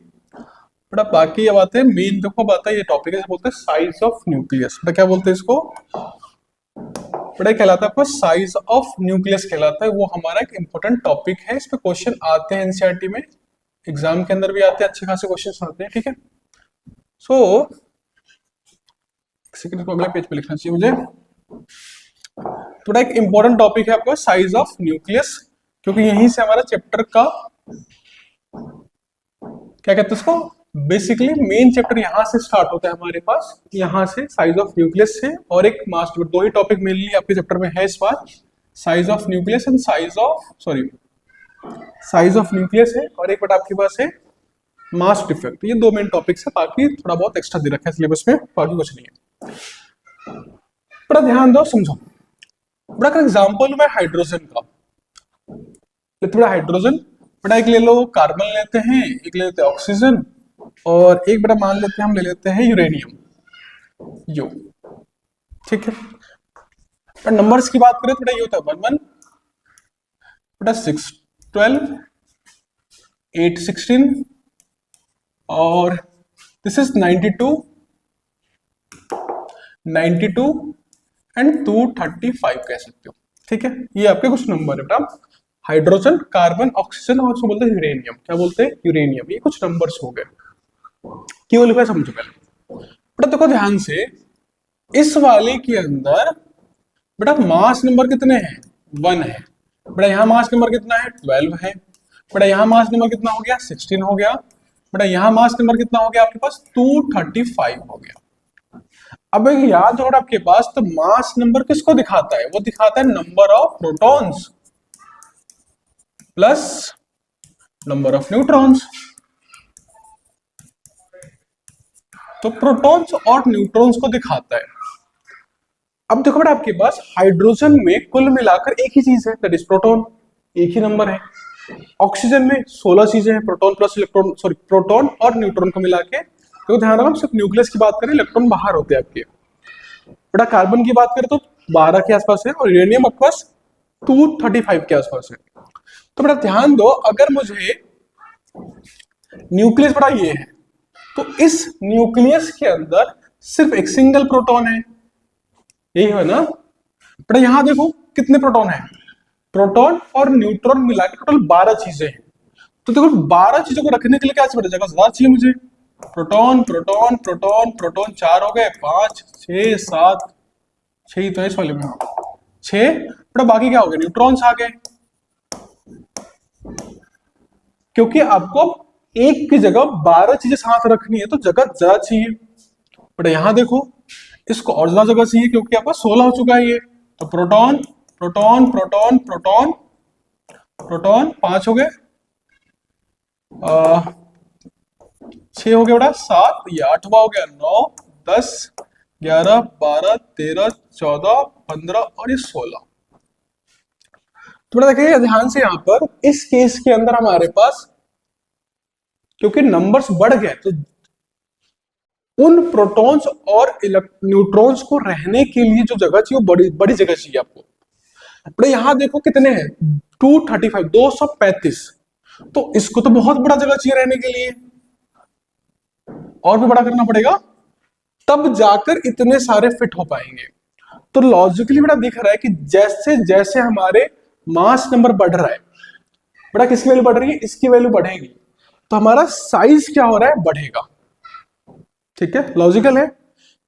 बेटा। बाकी अब आते हैं मेन, देखो अब आता है ये टॉपिक है, बोलते हैं साइज ऑफ न्यूक्लियस। बेटा क्या बोलते हैं इसको बेटा, कहलाता है आपको साइज ऑफ न्यूक्लियस कहलाता है। वो हमारा एक इंपॉर्टेंट टॉपिक है, इस पे क्वेश्चन आते हैं एनसीईआरटी में, एग्जाम के अंदर भी आते हैं, अच्छे खासे क्वेश्चन आते हैं। ठीक है, सो सेकंड को अगले पेज पे लिखना चाहिए मुझे। थोड़ा एक इंपॉर्टेंट टॉपिक है आपका साइज ऑफ न्यूक्लियस, क्योंकि यहीं से हमारा चैप्टर का क्या कहते हैं उसको, बेसिकली मेन चैप्टर यहाँ से स्टार्ट होता है हमारे पास, यहाँ से साइज ऑफ न्यूक्लियस से, और एक मास, दो ही टॉपिक मेनली आपके चैप्टर में है इस बार, size of nucleus and size of nucleus है, और एक बट आपके पास है मास डिफेक्ट। ये दो मेन टॉपिक्स है, बाकी थोड़ा बहुत एक्स्ट्रा दे रखा है सिलेबस में, बाकी कुछ नहीं है। बड़ा ध्यान दो, समझो बड़ा का एग्जाम्पल मैं हाइड्रोजन का थोड़ा, हाइड्रोजन बड़ा एक ले लो, कार्बन लेते हैं, एक ले लेते हैं ऑक्सीजन, और एक बड़ा मान लेते हैं हम ले लेते हैं यूरेनियम यू। ठीक है, पर नंबर्स की बात करें तो बड़ा ये होता है 11 बटा 6 12 8 16 और दिस इज 92 एंड 235 कह सकते हो। ठीक है, ये आपके कुछ नंबर है बेटा, हाइड्रोजन कार्बन ऑक्सीजन और उसको बोलते हैं यूरेनियम। क्या बोलते हैं, यूरेनियम। ये कुछ नंबर्स हो गए, क्यों लिखा है समझो पहले बेटा। देखो ध्यान से, इस वाले के अंदर बेटा मास नंबर कितने हैं, 1 है बेटा, यहाँ मास नंबर कितना है, 12 है बेटा, यहाँ मास नंबर कितना हो गया, 16 हो गया बेटा, यहाँ मास नंबर कितना हो गया आपके पास, 235 हो गया। अब एक याद होगा आपके पास, तो मास नंबर किसको दिखाता है, वो दिखाता है number of protons plus number of neutrons. तो प्रोटॉन्स और न्यूट्रॉन्स को दिखाता है। अब देखो बेटा आपके पास हाइड्रोजन में कुल मिलाकर एक ही चीज है, दैट इज प्रोटॉन, एक ही नंबर है। ऑक्सीजन में 16 चीजें हैं, proton plus electron, sorry proton और न्यूट्रॉन को मिला के। तो ध्यान रखना, सिर्फ न्यूक्लियस की बात करें, इलेक्ट्रॉन बाहर होते हैं आपके। बेटा कार्बन की बात करें तो 12 के आसपास है, और यूरेनियम आपके पास 235 के आसपास है। तो बेटा ध्यान दो, अगर मुझे न्यूक्लियस बड़ा ये है, तो इस न्यूक्लियस के अंदर सिर्फ एक सिंगल प्रोटॉन है, यही है ना बेटा। यहां देखो कितने प्रोटॉन है, प्रोटॉन और न्यूट्रॉन मिला के टोटल 12 चीजें हैं। तो देखो 12 चीजों को रखने के लिए क्या चाहिए, जगह ज्यादा चाहिए मुझे। प्रोटॉन प्रोटॉन प्रोटॉन प्रोटॉन 4 हो गए, 5 6 7, 6 तो है इस वाले में, 6 बेटा, बाकी क्या हो गया, न्यूट्रॉन्स आ गए। क्योंकि आपको एक की जगह 12 चीजें साथ रखनी है, तो जगह ज्यादा चाहिए बेटा। यहां देखो इसको और ज्यादा जगह चाहिए, क्योंकि आपका 16 हो चुका है ये। तो proton proton proton proton proton 5 हो गए, 6 हो गया बेटा, 7, ये 8वां हो गया, 9 10 11 12 13 14 15 और ये 16। थोड़ा देखिए ध्यान से, यहां पर इस केस के अंदर हमारे पास क्योंकि नंबर्स बढ़ गए, तो उन प्रोटॉन्स और न्यूट्रॉन्स को रहने के लिए जो जगह चाहिए वो बड़ी बड़ी जगह चाहिए आपको। बड़े यहां देखो कितने हैं, 235, 235। तो इसको तो बहुत बड़ा जगह चाहिए रहने के लिए, और भी बड़ा करना पड़ेगा, तब जाकर इतने सारे फिट हो पाएंगे। तो लॉजिकली बेटा दिख रहा है कि जैसे जैसे हमारे मास नंबर बढ़ रहा है, बेटा किसकी वैल्यू बढ़ रही है, इसकी वैल्यू बढ़ेगी, तो हमारा साइज क्या हो रहा है, बढ़ेगा। ठीक है, लॉजिकल है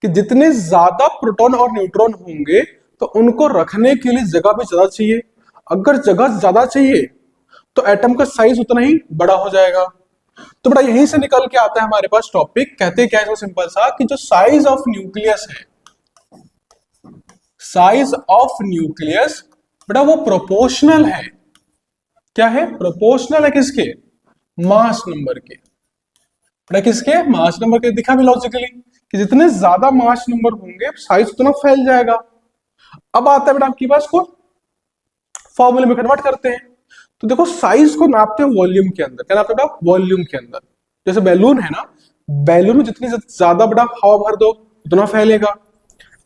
कि जितने ज्यादा प्रोटॉन और न्यूट्रॉन होंगे तो उनको रखने के लिए जगह भी ज्यादा चाहिए। अगर जगह ज्यादा चाहिए तो एटम का साइज उतना ही बड़ा हो जाएगा। तो बेटा यहीं से निकल के आता है हमारे पास टॉपिक, कहते क्या है सिंपल सा, कि जो साइज ऑफ न्यूक्लियस है, साइज ऑफ न्यूक्लियस बेटा वो प्रोपोर्शनल है। क्या है, प्रोपोर्शनल है किसके, मास नंबर के। बेटा किसके, मास नंबर के। दिखा भी लॉजिकली कि जितने ज्यादा मास नंबर होंगे साइज उतना फैल जाएगा। अब आता है बेटा आपके पास को फॉर्मूले में कन्वर्ट करते हैं। तो देखो साइज को नापते हैं वॉल्यूम के अंदर। क्या नापते हैं बेटा, वॉल्यूम के अंदर। जैसे बैलून है ना, बैलून में जितनी ज्यादा बेटा हवा भर दो उतना फैलेगा।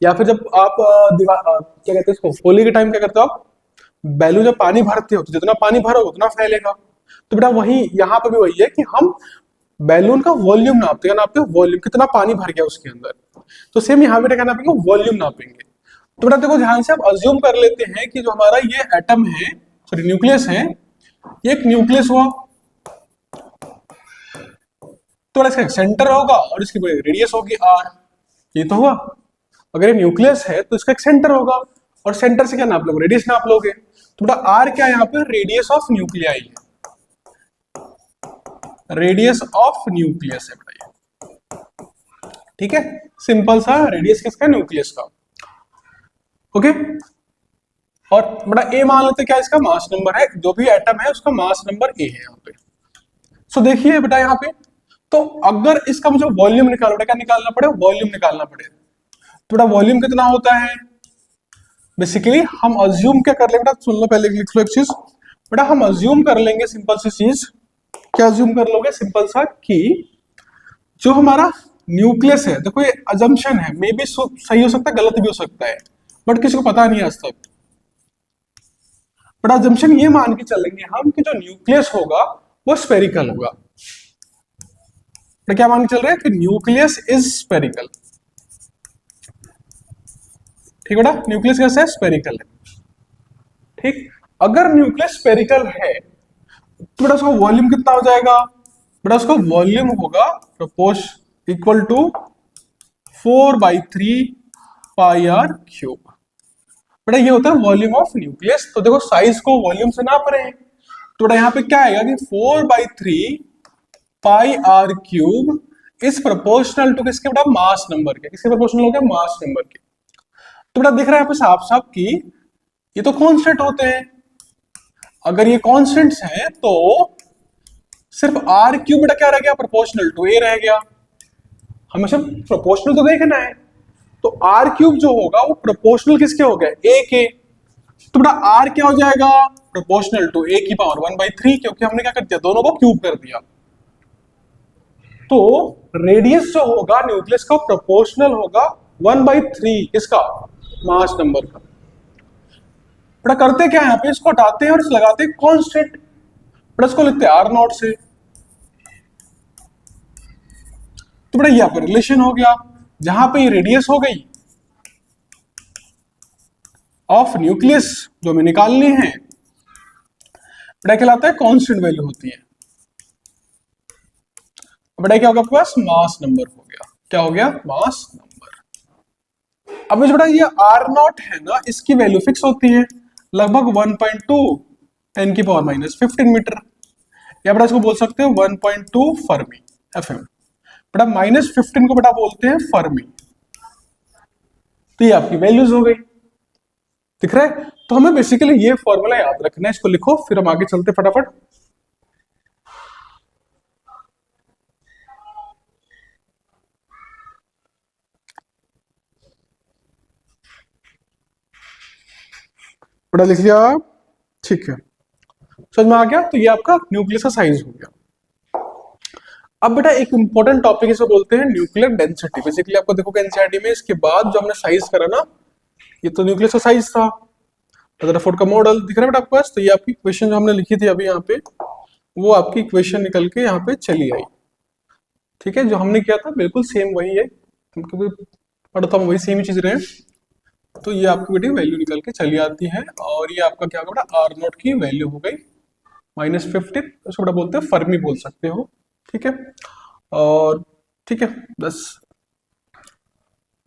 या फिर जब आप दीवार क्या कहते हैं इसको, होली के टाइम क्या करते हो आप, बैलून जब पानी भरते हो तो जितना पानी भरोगे उतना फैलेगा। तो बेटा वही यहाँ पे भी वही है कि हम बैलून का वॉल्यूम नापते हैं, नापते हैं वॉल्यूम, कितना पानी भर गया उसके अंदर। तो सेम यहाँ पे क्या नापेंगे, वॉल्यूम नापेंगे। तो बेटा देखो ध्यान से आप अज्यूम कर लेते हैं कि जो हमारा ये एटम है, सॉरी न्यूक्लियस है, ये एक न्यूक्लियस हुआ। तो इसका सेंटर होगा और इसकी रेडियस होगी आर, ये तो हुआ। अगर ये न्यूक्लियस है तो इसका एक सेंटर होगा, और सेंटर से क्या नाप लोगे, रेडियस नाप लोगे। तो बेटा आर क्या है यहाँ पे, रेडियस ऑफ न्यूक्लियाई है, रेडियस ऑफ न्यूक्लियस है बेटा ये। ठीक है, सिंपल सा रेडियस किसका, न्यूक्लियस का। ओके, और बेटा ए मान लेते क्या इसका मास नंबर है, जो भी एटम है उसका मास नंबर ए है यहाँ पे। सो देखिए बेटा यहाँ पे, तो अगर इसका मुझे वॉल्यूम निकालना, क्या निकालना पड़े, वॉल्यूम निकालना पड़े। तो बेटा वॉल्यूम कितना होता है, बेसिकली हम अज्यूम क्या कर लेंगे बेटा, सुन लो पहले लिख लो एक चीज। बेटा हम अज्यूम कर लेंगे सिंपल सी चीज, क्या अज्यूम कर लोगे, सिंपल सा कि जो हमारा न्यूक्लियस है, देखो ये अजम्पशन है, मे बी सही हो सकता है गलत भी हो सकता है, बट किसी को पता नहीं आज तक। बट अजम्पशन ये मान के चलेंगे हम कि जो न्यूक्लियस होगा वो स्पेरिकल होगा। तो क्या मान के चल रहे हैं कि न्यूक्लियस इज स्पेरिकल। ठीक बेटा, न्यूक्लियस कैसा है, स्पेरिकल है। ठीक, अगर न्यूक्लियस स्पेरिकल है तो बेटा उसका वॉल्यूम कितना हो जाएगा, बेटा उसका वॉल्यूम होगा propose equal to 4/3 pi are cube. बेटा ये होता है वॉल्यूम ऑफ न्यूक्लियस। तो देखो साइज को वॉल्यूम से नाप रहे हैं, तो बेटा यहाँ पे क्या आएगा कि 4/3 pi are cube is proportional to किसके बेटा, मास नंबर के। किसके प्रोपोर्शनल हो गया, मास नंबर के। तो बेटा दिख रहा है यहाँ पे साफ साफ कि ये तो कांस्टेंट होते हैं। अगर ये कांस्टेंट्स हैं तो सिर्फ आर क्यूब बेटा क्या रह गया, प्रोपोर्शनल टू ए रह गया। हमें सिर्फ प्रोपोर्शनल तो देखना है, तो आर क्यूब जो होगा वो प्रोपोर्शनल किसके हो गया, ए के। तो बेटा आर क्या हो जाएगा, प्रोपोर्शनल टू ए की पावर 1/3, क्योंकि हमने क्या कर दिया, दोनों को क्यूब कर दिया। तो रेडियस जो होगा न्यूक्लियस का प्रोपोर्शनल होगा 1/3 किसका, मास नंबर का। बेटा करते क्या है यहाँ पे, इसको हटाते हैं और इस लगाते हैं कांस्टेंट, बेटा इसको लिखते हैं आर नॉट से। तो बेटा ये आपका रिलेशन हो गया, जहां पे ये रेडियस हो गई ऑफ न्यूक्लियस जो हमें निकालनी है, बेटा कहलाता है कांस्टेंट वैल्यू होती है। बेटा क्या होगा आपके पास, मास नंबर हो गया। क्या हो गया, मास नंबर। अब बेटा ये आर नॉट है ना, इसकी वैल्यू फिक्स होती है लगभग 1.2 10 की पावर -15 मीटर, या बेटा इसको बोल सकते हैं 1.2 फर्मी एफएम। बेटा -15 को बेटा बोलते हैं फर्मी। तो ये आपकी वैल्यूज हो गई, दिख रहा है। तो हमें बेसिकली ये फॉर्मूला याद रखना है, इसको लिखो फिर हम आगे चलते फटाफट। बड़ा लिख लिया, ठीक है, समझ में आ गया। तो ये आपका न्यूक्लियस का साइज हो गया। अब बेटा एक इंपॉर्टेंट टॉपिक इसे बोलते हैं न्यूक्लियर डेंसिटी। बेसिकली आपको देखोगे एनसीईआरटी में इसके बाद जो हमने साइज करा ना, ये तो न्यूक्लियस का साइज था, रदरफोर्ड का मॉडल दिख रहा है बेटा आपके पास। तो ये आपकी इक्वेशन जो हमने लिखी थी अभी यहाँ पे, वो आपकी इक्वेशन निकल के यहाँ पे चली आई। ठीक है, जो हमने किया था बिल्कुल सेम वही है, क्योंकि पढ़ता हूँ वही सेम ही चीज रहे। तो ये आपकी बेटी वैल्यू निकल के चली आती है, और ये आपका क्या होगा बेटा, आर नॉट की वैल्यू हो गई -15। उसको बेटा बोलते हैं फर्मी बोल सकते हो। ठीक है, और ठीक है बस।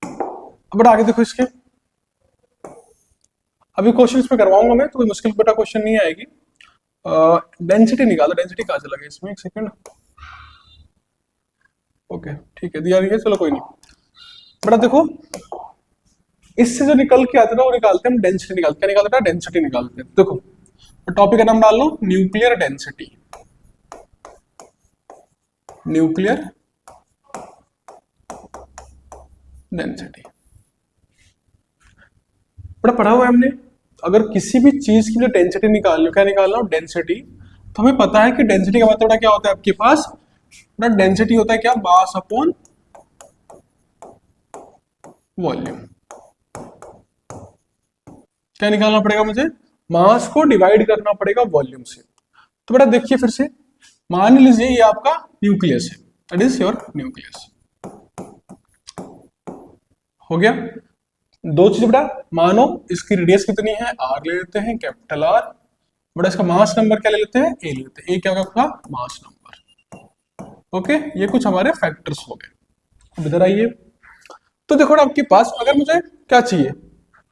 अब बेटा आगे देखो इसके, अभी क्वेश्चन इसमें करवाऊंगा मैं, तो कोई मुश्किल बेटा क्वेश्चन नहीं आएगी। डेंसिटी निकालो, डेंसिटी कहाँ चला गया इसमें, एक सेकेंड। ओके ठीक है, दिया नहीं है, चलो कोई नहीं। बेटा देखो, इससे जो निकल के आता है ना, वो निकालते हैं हम डेंसिटी निकालते हैं। क्या निकालते हैं? डेंसिटी निकालते हैं। देखो टॉपिक का नाम डाल लो न्यूक्लियर डेंसिटी। न्यूक्लियर डेंसिटी बड़ा पढ़ा हुआ है हमने। अगर किसी भी चीज की जो डेंसिटी निकालनी हो, क्या निकालना हो? डेंसिटी। तो हमें पता है कि डेंसिटी का मतलब क्या होता है आपके पास, डेंसिटी होता है क्या, मास अपॉन वॉल्यूम। क्या निकालना पड़ेगा मुझे? मास को डिवाइड करना पड़ेगा वॉल्यूम से। तो बेटा देखिए फिर से, मान लीजिए ये आपका न्यूक्लियस है, दैट इज योर न्यूक्लियस। हो गया। दो चीज बेटा, मानो इसकी रेडियस कितनी है, आर ले लेते हैं, कैपिटल आर। बेटा इसका मास नंबर क्या ले लेते हैं, ए ले लेते हैं। ए क्या होगा मास नंबर। ओके, ये कुछ हमारे फैक्टर्स हो गए। अब इधर आइए, तो देखो आपके पास अगर मुझे क्या चाहिए,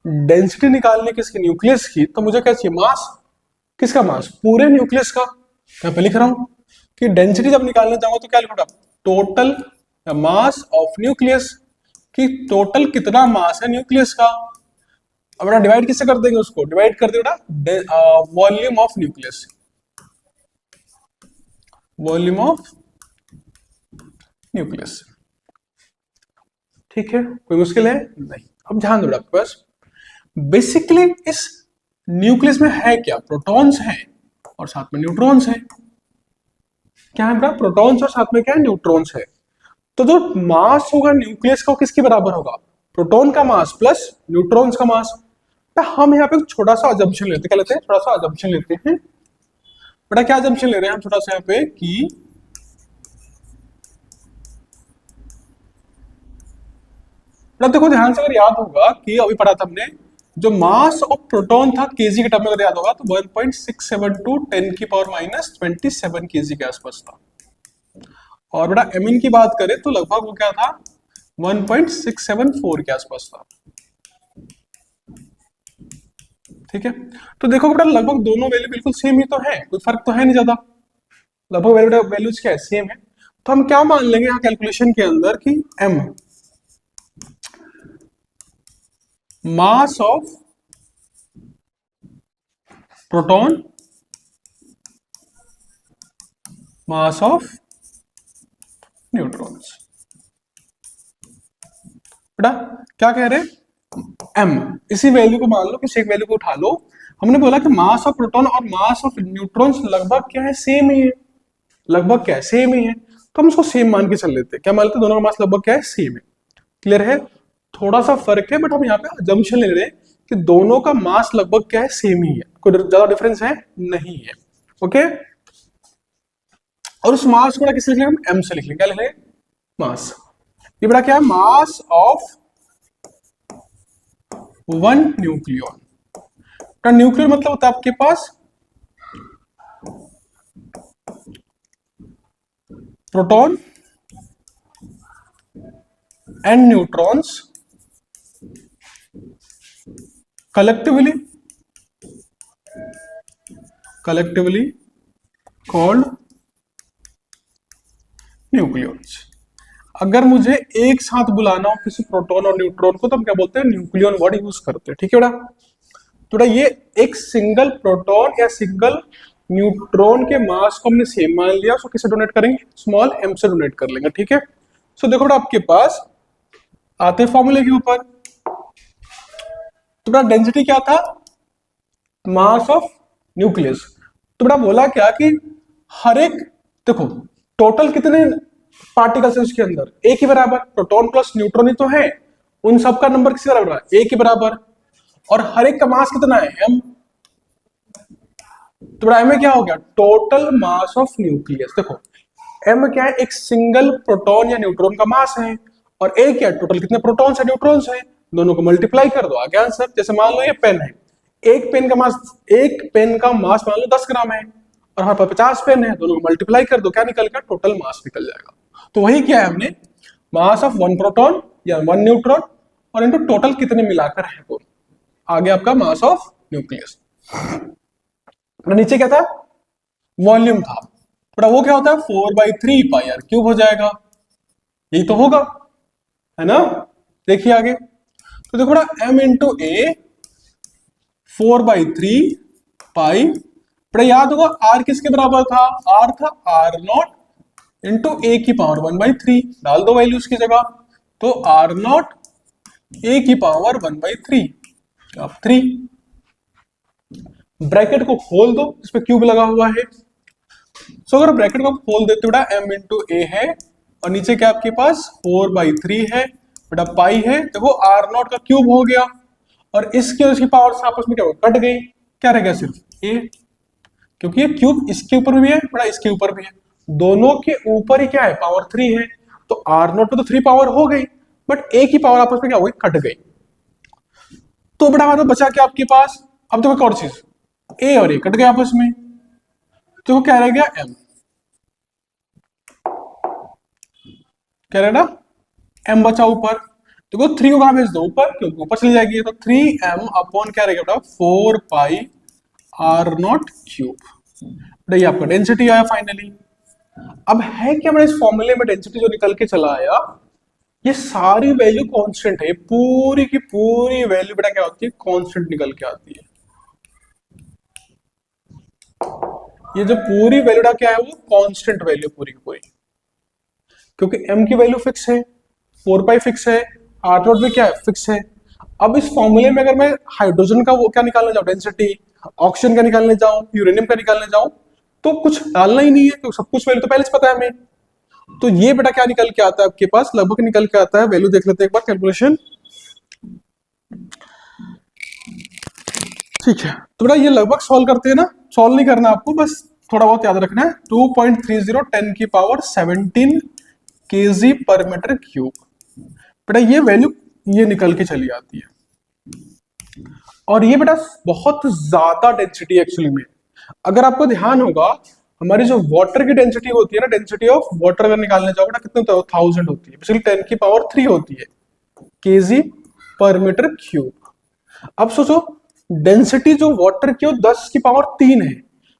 डेंसिटी निकालने किसकी, न्यूक्लियस की, तो मुझे क्या चाहिए, मास। किसका मास? पूरे न्यूक्लियस का। मैं पे लिख रहा हूं कि डेंसिटी जब निकालने जाऊंगा तो क्या लिखूंगा, टोटल मास ऑफ न्यूक्लियस, कि टोटल कितना मास है न्यूक्लियस का। अब बेटा डिवाइड किससे कर देंगे, उसको डिवाइड कर देगा volume of nucleus. Volume of nucleus. ठीक है, कोई मुश्किल है नहीं। अब ध्यान दो आपके पास, बेसिकली इस न्यूक्लियस में है क्या, प्रोटॉन्स हैं और साथ में न्यूट्रॉन्स हैं। क्या है बेटा, प्रोटॉन्स और साथ में क्या है, न्यूट्रॉन्स है। तो जो मास होगा न्यूक्लियस का, वो किसके बराबर होगा, प्रोटॉन का मास प्लस न्यूट्रॉन्स का मास। तो हम यहाँ पे छोटा सा अजम्पशन लेते हैं, क्या लेते हैं, थोड़ा सा अजम्पशन लेते हैं। बेटा क्या अजम्पशन ले रहे हैं हम छोटा सा यहाँ पे, कि बेटा देखो ध्यान से, अगर याद होगा कि अभी पढ़ा था हमने, जो मास ऑफ प्रोटॉन था केजी के टर्म में, अगर याद होगा तो 1.672 10⁻27 केजी के आसपास था। और बेटा एमिन की बात करें तो लगभग वो क्या था, 1.674 के आसपास था। ठीक है, तो देखो बेटा लगभग दोनों वैल्यू बिल्कुल सेम ही तो है, कोई फर्क तो है नहीं ज्यादा, लगभग वैल्यूज क्या है, सेम है। तो हम क्या मान लेंगे यहाँ कैलकुलेशन के अंदर कि m mass of proton, mass of neutrons. बेटा क्या कह रहे हैं, m, इसी वैल्यू को मान लो, किसी एक वैल्यू को उठा लो। हमने बोला कि मास ऑफ प्रोटॉन और मास ऑफ न्यूट्रॉन्स लगभग क्या है, सेम ही है। लगभग क्या है, सेम ही है। तो हम उसको सेम मान के चल लेते हैं। क्या मान लेते हैं, दोनों का मास लगभग क्या है, सेम है। क्लियर है, थोड़ा सा फर्क है, बट हम यहाँ पे अजम्पशन ले रहे हैं कि दोनों का मास लगभग क्या है, सेम ही है, कोई ज्यादा डिफरेंस है नहीं है। ओके, और उस मास को किससे लिख लेंगे, हम m से लिख लेंगे। क्या लिख लेंगे, मास। ये बड़ा क्या है, mass of one nucleon. Nuclear मतलब होता है आपके पास proton and neutrons collectively called nucleons. अगर मुझे एक साथ बुलाना हो किसी प्रोटॉन और न्यूट्रॉन को, तो हम क्या बोलते हैं, न्यूक्लियन वर्ड यूज करते हैं। ठीक है बेटा, तो ये एक सिंगल प्रोटॉन या सिंगल न्यूट्रॉन के मास को हमने सेम मान लिया, उसको किसे डोनेट करेंगे, स्मॉल m से डोनेट कर लेंगे। ठीक है, सो देखो बेटा आपके पास आते फॉर्मूले के ऊपर, तो बेटा डेंसिटी क्या था, मास ऑफ न्यूक्लियस। तो बेटा बोला क्या कि हर एक, देखो टोटल कितने पार्टिकल्स है उसके अंदर, एक ही बराबर, प्रोटॉन प्लस न्यूट्रॉन ही तो है, उन सबका नंबर किसके बराबर है, एक ही बराबर। और हर एक का मास कितना है, m। तो बड़ा m क्या हो गया, टोटल मास ऑफ न्यूक्लियस। देखो m क्या है, एक सिंगल प्रोटॉन या न्यूट्रॉन का मास है, और a क्या है, टोटल कितने प्रोटॉन्स है न्यूट्रॉन्स है, दोनों को मल्टीप्लाई कर दो, आगे आंसर। जैसे मान लो ये पेन है, एक पेन का मास मान लो 10 ग्राम है, और हमारे पास 50 पेन है, दोनों को मल्टीप्लाई कर दो, क्या निकल गया, टोटल मास निकल जाएगा। तो वही क्या है, हमने मास ऑफ वन प्रोटॉन या वन न्यूट्रॉन और इनको टोटल कितने मिलाकर है वो, आगे आपका मास ऑफ न्यूक्लियस। नीचे क्या था, वॉल्यूम था, बड़ा वो क्या होता है 4/3 पाई आर क्यूब हो जाएगा, यही तो होगा, है ना। देखिए आगे, तो देखो बड़ा m इंटू ए 4/3 पाई, बड़ा याद होगा r किसके बराबर था, r था r0 इंटू ए की पावर 1/3, डाल दो वैल्यू उसकी जगह, तो r0 ए की पावर 1/3, अब 3, ब्रैकेट को खोल दो, इस पे क्यूब लगा हुआ है। सो अगर ब्रैकेट को खोल देते बेटा m इंटू ए है, और नीचे क्या आपके पास 4/3 है, बेटा पाई है, देखो r0 का क्यूब हो गया, और इसकी और इसकी पावर से आपस में क्या होगा, कट गई, क्या रह गया सिर्फ a, क्योंकि ये क्यूब इसके ऊपर भी है, बेटा इसके ऊपर भी है, दोनों के ऊपर ही क्या है, पावर 3 है, तो r0 पे तो 3 पावर हो गई, बट a की पावर आपस में क्या हो गई, कट गई। तो बेटा हमारे बचा क्या आपके पास, अब देखो एक और चीज, a और a कट गए आपस में, तो क्या रह गया m, क्या रह ना, m बचा ऊपर, देखो 3 को कहां भेज दो, ऊपर, क्योंकि ऊपर चली जाएगी, तो 3m अपॉन क्या रहेगा बेटा 4 पाई r0 क्यूब, ये आपका डेंसिटी आया फाइनली। अब है क्या मेरे इस फॉर्मूले में डेंसिटी जो निकल के चला आया, ये सारी वैल्यू कांस्टेंट है, पूरी की पूरी वैल्यू बेटा क्या होती है, कांस्टेंट निकल के आती है। ये जो पूरी वैल्यू क्या है, वो कांस्टेंट वैल्यू पूरी की पूरी, क्योंकि m की वैल्यू फिक्स है, 4 पाई फिक्स है, r0 भी क्या है, फिक्स है। अब इस फॉर्मूले में अगर मैं हाइड्रोजन का वो क्या निकालने जाऊं, डेंसिटी, ऑक्सीजन का निकालने जाऊं, यूरेनियम का निकालने जाऊं, तो कुछ डालना ही नहीं है, क्योंकि सब कुछ वैल्यू तो पहले से पता है हमें। तो ये बेटा क्या निकल के आता है आपके पास, लगभग निकल के आता है, वैल्यू देख लेते हैं एक बार कैलकुलेशन। ठीक है, तो बेटा ये लगभग सॉल्व करते हैं ना, सॉल्व नहीं करना आपको, बस थोड़ा बहुत याद रखना है। 2.30 10 की पावर 17 kg पर मीटर क्यूब, बेटा ये वैल्यू ये निकल के चली आती है, और ये बेटा बहुत ज्यादा डेंसिटी एक्चुअली में। अगर आपको ध्यान होगा, हमारी जो वाटर की डेंसिटी होती है ना, डेंसिटी ऑफ वाटर अगर निकालने जाओगे ना, कितने होता है, 1000 होती है, बेसिकली 10 की पावर 3 होती है kg पर मीटर क्यूब। अब सोचो डेंसिटी जो वाटर की 10 की पावर 3 है,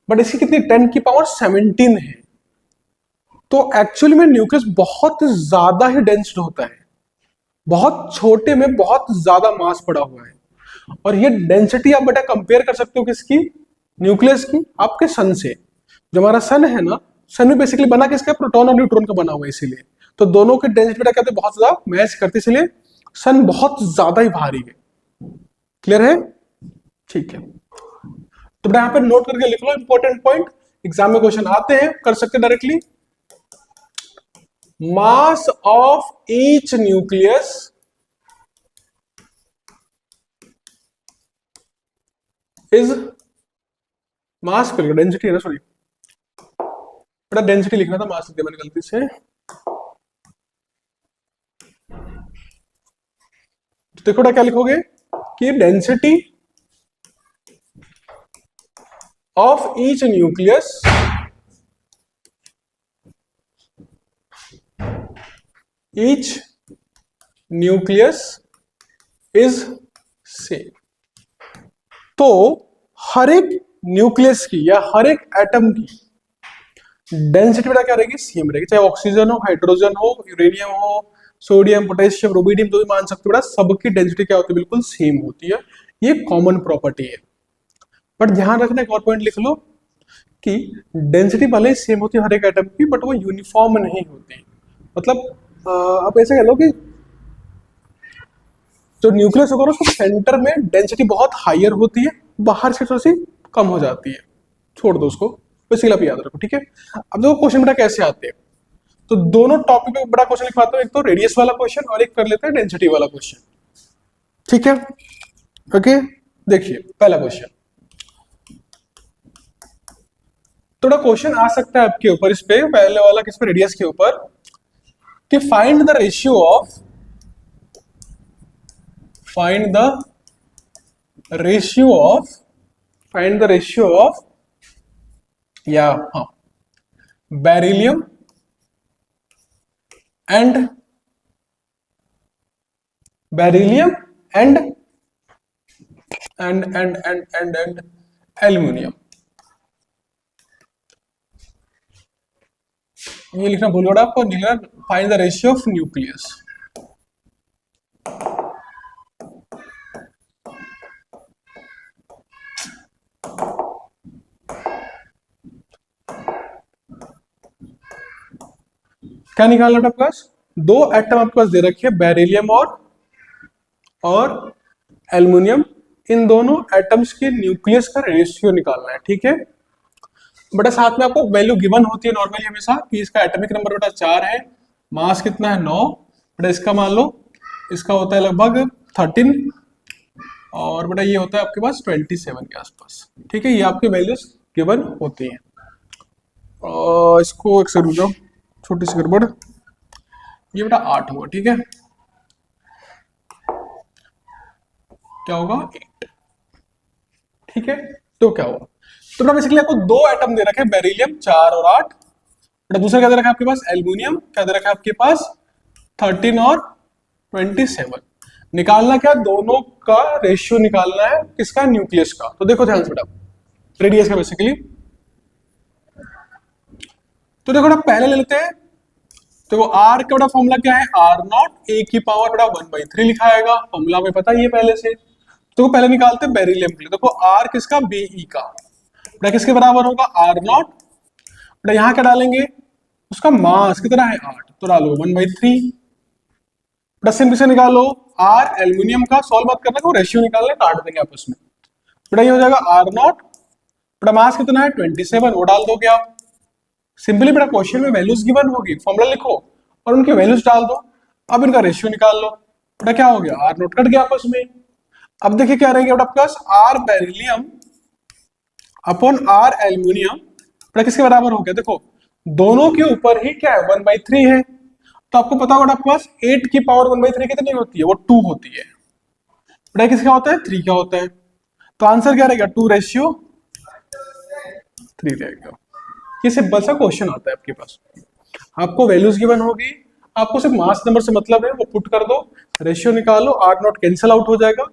बट इसकी कितनी 10 की पावर 17 है, तो एक्चुअली में न्यूक्लियस बहुत ज्यादा ही डेंस्ड होता है, बहुत छोटे में बहुत ज्यादा मास पड़ा हुआ है। और ये डेंसिटी आप बेटा कंपेयर कर सकते हो किसकी, न्यूक्लियस की, आपके सन से। जो हमारा सन है ना, सन में बेसिकली बना किसका, प्रोटॉन और न्यूट्रॉन का बना हुआ है, इसीलिए तो दोनों के डेंसिटी बेटा कहते हैं बहुत ज्यादा मैच करते, इसलिए सन बहुत ज्यादा ही भारी है। क्लियर है, ठीक है। तो बेटा यहाँ पे नोट करके लिख लो, इंपॉर्टेंट पॉइंट, एग्जाम में क्वेश्चन आते हैं, कर सकते directly. Mass of each nucleus is, mass कर डेंसिटी है ना, सॉरी बेटा डेंसिटी लिखना था, मास लिख दिया मैंने गलती से। तो देखो बेटा क्या लिखोगे कि density of each nucleus is same. तो हर एक न्यूक्लियस की या हर एक एटम की डेंसिटी बेटा क्या रहेगी, सेम रहेगी, चाहे ऑक्सीजन हो, हाइड्रोजन हो, यूरेनियम हो, सोडियम, पोटेशियम, रुबिडियम, तो भी मान सकते हो बेटा, सबकी डेंसिटी क्या होती है, बिल्कुल सेम होती है, ये कॉमन प्रॉपर्टी है। बट ध्यान रखना, एक और पॉइंट लिख लो कि डेंसिटी भले ही सेम होती है हर एक एटम की, बट वो यूनिफॉर्म नहीं होती। मतलब आप ऐसे कह लो कि जो न्यूक्लियस होगा उसको सेंटर में डेंसिटी बहुत हायर होती है, बाहर से थोड़ी सी कम हो जाती है, छोड़ दो उसको, बेसिकली आप याद रखो, ठीक है। अब देखो क्वेश्चन बेटा कैसे आते हैं, तो दोनों टॉपिक पे बड़ा क्वेश्चन लिखवाता हूँ, एक तो रेडियस वाला क्वेश्चन और एक कर लेते हैं डेंसिटी वाला क्वेश्चन, ठीक है। ओके, देखिए पहला क्वेश्चन, थोड़ा क्वेश्चन आ सकता है आपके ऊपर, इस पे पहले वाला किस पे, रेडियस के ऊपर, कि find the ratio of, find the ratio of, find the ratio of, या हाँ, beryllium and, beryllium and aluminium. ये लिखना भूल गया आपको, लिखना find the ratio of nucleus. क्या निकालना था आपके पास, दो एटम आपके पास दे रखे हैं, बेरिलियम और एल्युमिनियम, इन दोनों एटम्स के न्यूक्लियस का रेशियो निकालना है, ठीक है। बेटा साथ में आपको वैल्यू गिवन होती है नॉर्मली हमेशा, कि इसका एटॉमिक नंबर बेटा 4 है, मास कितना है 9, बेटा इसका मान लो, इसका होता है लगभग 13, और बेटा ये होता है आपके पास 27 के आसपास, ठीक है। ये आपकी वैल्यूज गिवन होती हैं। इसको एक से रुक जाओ, छोटी सी गड़बड़, ये बेटा 8 हुआ, ठीक है, क्या होगा 8, ठीक है। तो क्या हुआ, तो बेटा बेसिकली आपको दो एटम दे रखे हैं, बेरिलियम 4 और 8, बेटा दूसरा क्या दे रखा है आपके पास, एल्युमिनियम क्या दे रखा है आपके पास 13 और 27। निकालना क्या, दोनों का रेशियो निकालना है, किसका, न्यूक्लियस का। तो देखो ध्यान से बेटा, रेडियस का बेसिकली, तो देखो बेटा पहले ले लेते हैं, तो आर का बड़ा फॉर्मूला क्या है, आर नॉट ए की पावर बड़ा 1/3 लिखा आएगा, फॉर्मूला में पता ही है पहले से। तो पहले निकालते हैं बेरिलियम के लिए, देखो आर किसका, बीई का, बेटा किसके बराबर होगा, आर नॉट, बेटा यहां क्या डालेंगे, उसका मास कितना है 8, तो डालो 1/3, बेटा सिंपल से निकालो, आर एल्युमिनियम का, सॉल्व मत करना, रेशियो निकालना, काट देंगे आपस में, बेटा ये हो जाएगा आर नॉट, बेटा मास कितना है 27, वो डाल दोगे आप सिंपली, बेटा क्वेश्चन में वैल्यूज गिवन होगी, फॉर्मूला लिखो और उनके वैल्यूज डाल दो, अब इनका रेशियो निकाल लो, बेटा क्या हो गया, आर नोट कट गया आपस में। अब देखिए क्या रहेगा बेटा आपके पास, R beryllium upon R aluminium, बेटा किसके बराबर हो गया, देखो दोनों के ऊपर ही क्या है 1/3 है, तो आपको पता होगा आपके पास 8 की पावर 1/3 कितनी होती है, वो 2 होती है, बेटा किसका होता है 3 का होता है, तो आंसर क्या रहेगा 2:3 रहेगा। ये सिंपल सा क्वेश्चन आता है आपके पास, आपको वैल्यूज गिवन होगी, आपको सिर्फ मास नंबर से मतलब है, वो पुट कर दो, रेशियो निकालो, आर नॉट कैंसिल आउट हो जाएगा,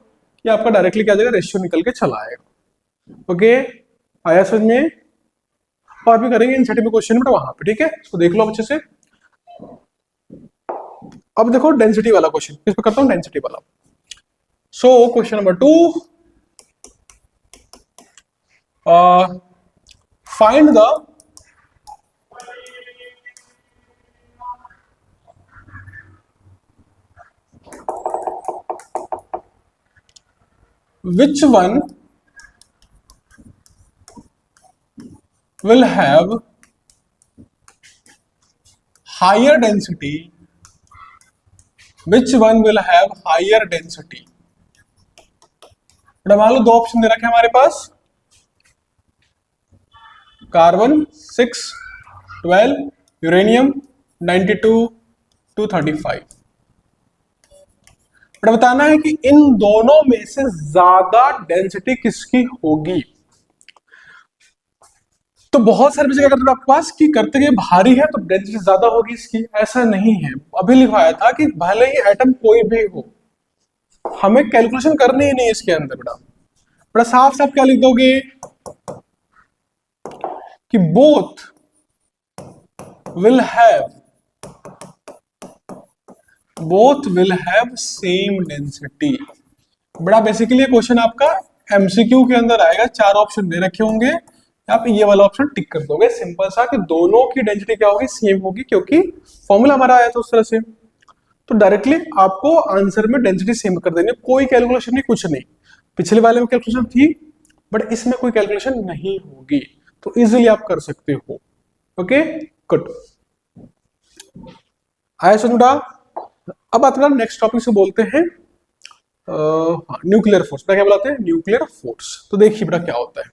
ये आपका डायरेक्टली क्या आ जाएगा, रेशियो निकल के चला आएगा। ओके, आया समझ में, और भी करेंगे इन छठे में क्वेश्चन में वहां पे, ठीक है, इसको देख लो अच्छे से। अब देखो डेंसिटी वाला क्वेश्चन, किस पे करता हूं, डेंसिटी वाला। So question number 2, find the which one will have higher density, which one will have higher density। मान लो दो ऑप्शन दे रखे हैं हमारे पास, कार्बन 6, 12, यूरेनियम 92, 235। बताना है कि इन दोनों में से ज्यादा डेंसिटी किसकी होगी। तो बहुत सारे जगह अगर आपके पास की करते हैं भारी है तो डेंसिटी ज्यादा होगी इसकी, ऐसा नहीं है। अभी लिखवाया था कि भले ही एटम कोई भी हो, हमें कैलकुलेशन करनी ही नहीं इसके अंदर। बड़ा साफ साफ क्या लिख दोगे कि both will have same density. बड़ा बेसिकली क्वेश्चन आपका एमसीक्यू के अंदर आएगा, 4 ऑप्शन दे रखे होंगे, आप ये वाला ऑप्शन टिक कर दोगे, सिंपल सा कि दोनों की डेंसिटी क्या होगी, सेम होगी, क्योंकि फॉर्मूला हमारा आया था उस तरह से। तो डायरेक्टली आपको आंसर में डेंसिटी सेम कर देनी, कोई कैलकुलेशन नहीं, कुछ नहीं। पिछले वाले में कैलकुलेशन थी बट इसमें कोई कैलकुलेशन नहीं होगी, तो इजीली आप कर सकते हो। Okay good. आया समझ बेटा। अब बात करें नेक्स्ट टॉपिक से बोलते हैं न्यूक्लियर फोर्स। बेटा क्या बुलाते हैं? Nuclear force. तो देखिए बेटा क्या होता है।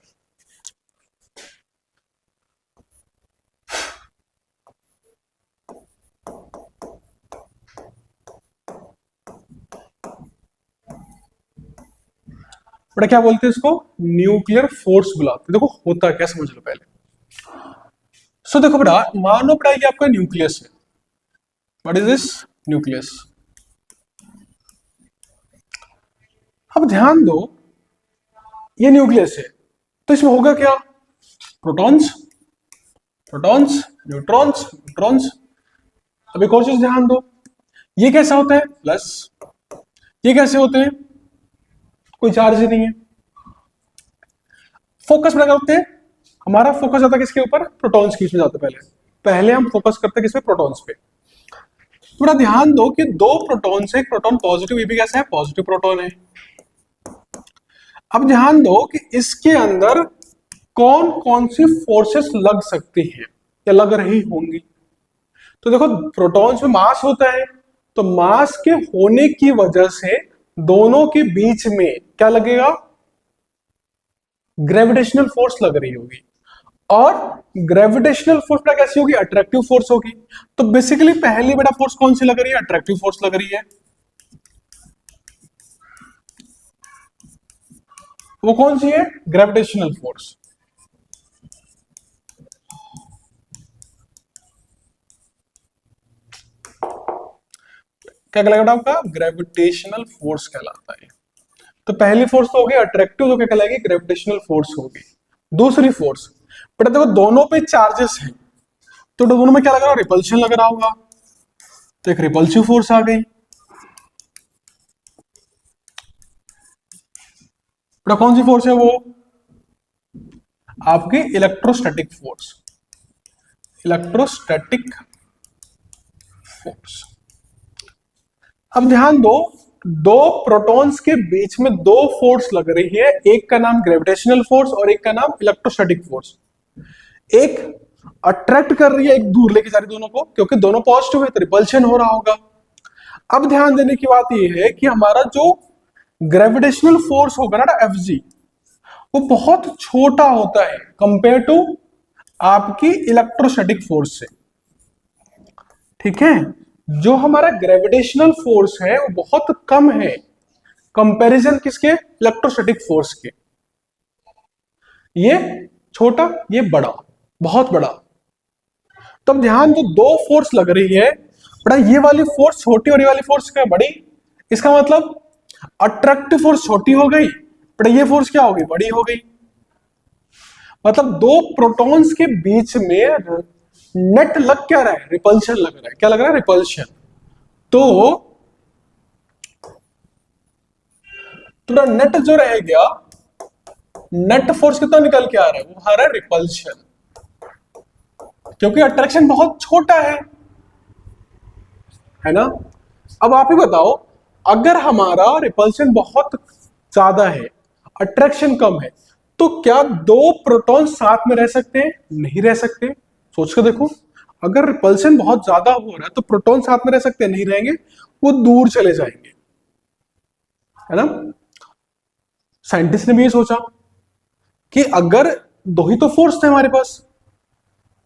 बेटा क्या बोलते हैं इसको? न्यूक्लियर फोर्स बुलाते हैं। देखो होता क्या समझ लो पहले। सो देखो बेटा, मानो बेटा ये आपका न्यूक्लियस है। What is this? न्यूक्लियस। अब ध्यान दो, ये न्यूक्लियस है तो इसमें होगा क्या? Protons, protons, neutrons, neutrons. अब एक और चीज ध्यान दो, ये कैसा होता है? प्लस। ये कैसे होते हैं? कोई चार्ज ही नहीं है। फोकस बेटा करते हैं, हमारा फोकस जाता है किसके ऊपर? प्रोटॉन्स की। इसमें जाता है पहले पहले हम फोकस करते हैं किस पे? प्रोटॉन्स पे। थोड़ा ध्यान दो कि दो प्रोटॉन से, एक प्रोटॉन पॉजिटिव, ये भी कैसा है? पॉजिटिव प्रोटॉन है। अब ध्यान दो कि इसके अंदर कौन कौन सी फोर्सेस लग सकती हैं या लग रही होंगी। तो देखो प्रोटॉन्स में मास होता है, तो मास के होने की वजह से दोनों के बीच में क्या लगेगा? ग्रेविटेशनल फोर्स लग रही होगी। और ग्रेविटेशनल फोर्स बेटा कैसी होगी? अट्रैक्टिव फोर्स होगी। तो बेसिकली पहली बेटा फोर्स कौन सी लग रही है? अट्रैक्टिव फोर्स लग रही है। वो कौन सी है? Gravitational force. क्या कहलाएगा आपका? ग्रेविटेशनल फोर्स कहलाता है। तो पहली फोर्स तो होगी अट्रैक्टिव, जो क्या कहलाएगी? ग्रेविटेशनल फोर्स होगी। दूसरी फोर्स बेटा देखो, दोनों पे चार्जेस हैं तो दोनों में क्या लग रहा है? रिपल्शन लग रहा होगा, तो एक रिपल्सिव फोर्स आ गई। बेटा कौन सी फोर्स है वो? आपकी इलेक्ट्रोस्टैटिक फोर्स। Electrostatic force. अब ध्यान दो, दो प्रोटॉन्स के बीच में दो फोर्स लग रही है, एक का नाम ग्रेविटेशनल फोर्स और एक का नाम इलेक्ट्रोस्टैटिक फोर्स। एक अट्रैक्ट कर रही है, एक दूर लेके जा रही है दोनों को, क्योंकि दोनों पॉजिटिव है तो रिपल्शन हो रहा होगा। अब ध्यान देने की बात यह है कि हमारा जो ग्रेविटेशनल फोर्स होगा ना Fg, वो बहुत छोटा होता है कंपेयर टू आपकी इलेक्ट्रोस्टैटिक फोर्स से। ठीक है, जो हमारा ग्रेविटेशनल फोर्स है वो बहुत कम है कंपैरिजन किसके? इलेक्ट्रोस्टैटिक फोर्स के। ये छोटा, ये बड़ा, बहुत बड़ा। तब ध्यान दो, दो फोर्स लग रही है बड़ा, ये वाली फोर्स छोटी और ये वाली फोर्स क्या? बड़ी। इसका मतलब अट्रैक्टिव फोर्स छोटी हो गई, बड़ा ये फोर्स क्या हो गई? बड़ी हो गई। मतलब दो प्रोटॉन्स के बीच में नेट लग क्या रहा है? रिपल्शन लग रहा है। क्या लग रहा है? रिपल्शन। तो नेट जो रह गया, नेट फोर्स कितना निकल के आ रहा है? वो आ रहा है रिपल्शन, क्योंकि अट्रैक्शन बहुत छोटा है ना। अब आप ही बताओ, अगर हमारा रिपल्शन बहुत ज्यादा है, अट्रैक्शन कम है, तो क्या दो प्रोटॉन साथ में रह सकते हैं? नहीं रह सकते। सोच कर देखो, अगर रिपल्शन बहुत ज्यादा हो रहा है तो प्रोटॉन साथ में रह सकते हैं? नहीं रहेंगे, वो दूर चले जाएंगे, है ना। साइंटिस्ट ने भी ये सोचा कि अगर दो ही तो फोर्स थे हमारे पास,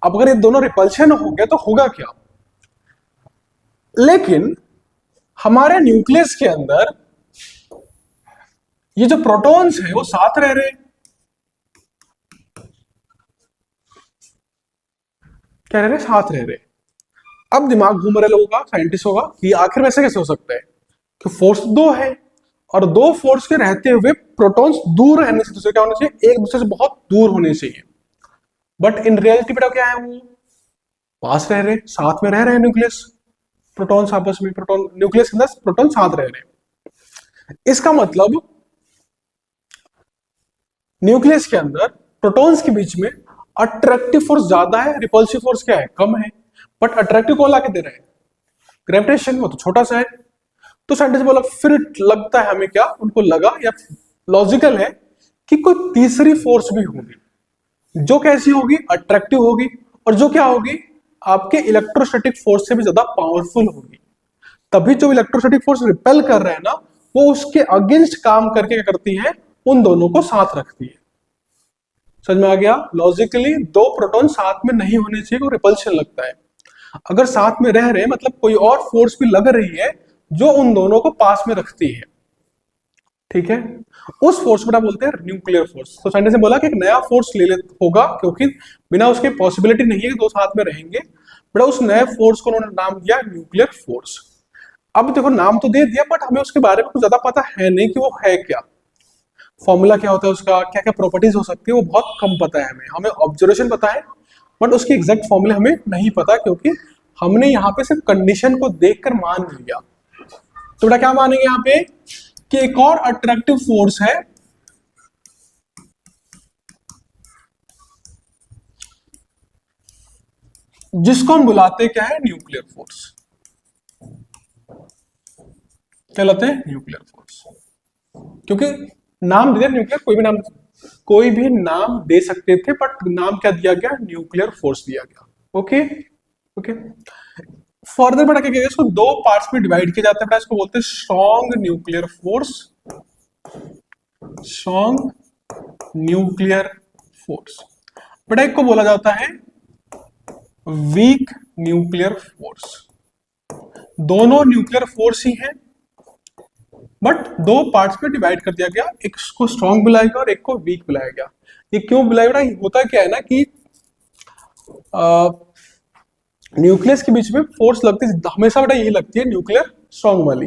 अब अगर ये दोनों रिपल्शन हो गया तो होगा क्या? लेकिन हमारे न्यूक्लियस के अंदर ये जो प्रोटॉन्स है वो साथ रह रहे, क्या रह रहे? साथ रह रहे। अब दिमाग घूम रहे लोगों का, साइंटिस्ट होगा कि आखिर में ऐसे कैसे हो सकता है कि फोर्स दो है और दो फोर्स के रहते हुए प्रोटॉन्स दूर रहने से दूसरे क्या होने चाहिए? एक दूसरे से बहुत दूर होने चाहिए। बट इन रियलिटी बेटा क्या है? वो पास रह रहे, साथ में रह रहे हैं न्यूक्लियस, प्रोटॉन्स आपस में, प्रोटॉन न्यूक्लियस के अंदर प्रोटॉन साथ रह रहे हैं। इसका मतलब न्यूक्लियस के अंदर प्रोटॉन्स के बीच में अट्रैक्टिव फोर्स ज्यादा है, रिपल्सिव फोर्स क्या है? कम है। बट अट्रैक्टिव कौन लाके दे रहा है? ग्रेविटेशन। वो तो छोटा सा है। तो साइंटिस्ट बोला, फिर लगता है हमें, क्या उनको लगा या लॉजिकल है कि कोई तीसरी फोर्स भी होगी, जो कैसी होगी? अट्रैक्टिव होगी, और जो क्या होगी? आपके इलेक्ट्रोस्टैटिक फोर्स से भी ज्यादा पावरफुल होगी। तभी जो इलेक्ट्रोस्टैटिक फोर्स रिपेल कर रहे हैं ना, वो उसके अगेंस्ट काम करके क्या करती है, उन दोनों को साथ रखती है। समझ में आ गया? लॉजिकली दो प्रोटॉन साथ में नहीं होने चाहिए, वो रिपल्शन लगता है। अगर साथ में रह रहे मतलब कोई और फोर्स भी लग रही है जो उन दोनों को पास में रखती है, ठीक है, उस फोर्स को बोलते हैं न्यूक्लियर फोर्स। तो साइंटिस्ट ने बोला कि एक नया फोर्स ले होगा, क्योंकि बिना उसके पॉसिबिलिटी नहीं है कि दो साथ में रहेंगे, बट उस नए फोर्स को उन्होंने नाम दिया न्यूक्लियर फोर्स। अब देखो नाम तो दे दिया, बट हमें उसके बारे में कुछ ज्यादा पता है नहीं कि वो है क्या, फॉर्मूला क्या होता है उसका, क्या क्या प्रॉपर्टीज हो सकती है, वो बहुत कम पता है हमें। हमें ऑब्जर्वेशन पता है, बट उसकी एग्जैक्ट फॉर्मूले हमें नहीं पता, क्योंकि हमने यहाँ पे सिर्फ कंडीशन को देखकर मान लिया। तो बेटा क्या मानेंगे यहाँ पे कि एक और अट्रैक्टिव फोर्स है जिसको हम बुलाते क्या है, न्यूक्लियर फोर्स। क्या लाते हैं, न्यूक्लियर फोर्स। क्योंकि नाम दे दिया न्यूक्लियर, कोई भी नाम दे सकते थे, बट नाम क्या दिया गया, न्यूक्लियर फोर्स दिया गया। Okay okay. फर्दर बड़ा क्या इसको दो पार्ट्स में डिवाइड किया जाता है, इसको बोलते हैं strong nuclear force, strong nuclear force. बड़ा एक को बोला जाता है वीक न्यूक्लियर फोर्स। दोनों न्यूक्लियर फोर्स ही हैं, बट दो पार्ट्स में डिवाइड कर दिया गया, एक को स्ट्रॉन्ग बुलाया गया और एक को वीक बुलाया गया। ये क्यों बुलाया गया? होता क्या है ना कि न्यूक्लियस के बीच में फोर्स लगती है हमेशा, बेटा यही लगती है न्यूक्लियर स्ट्रॉन्ग वाली,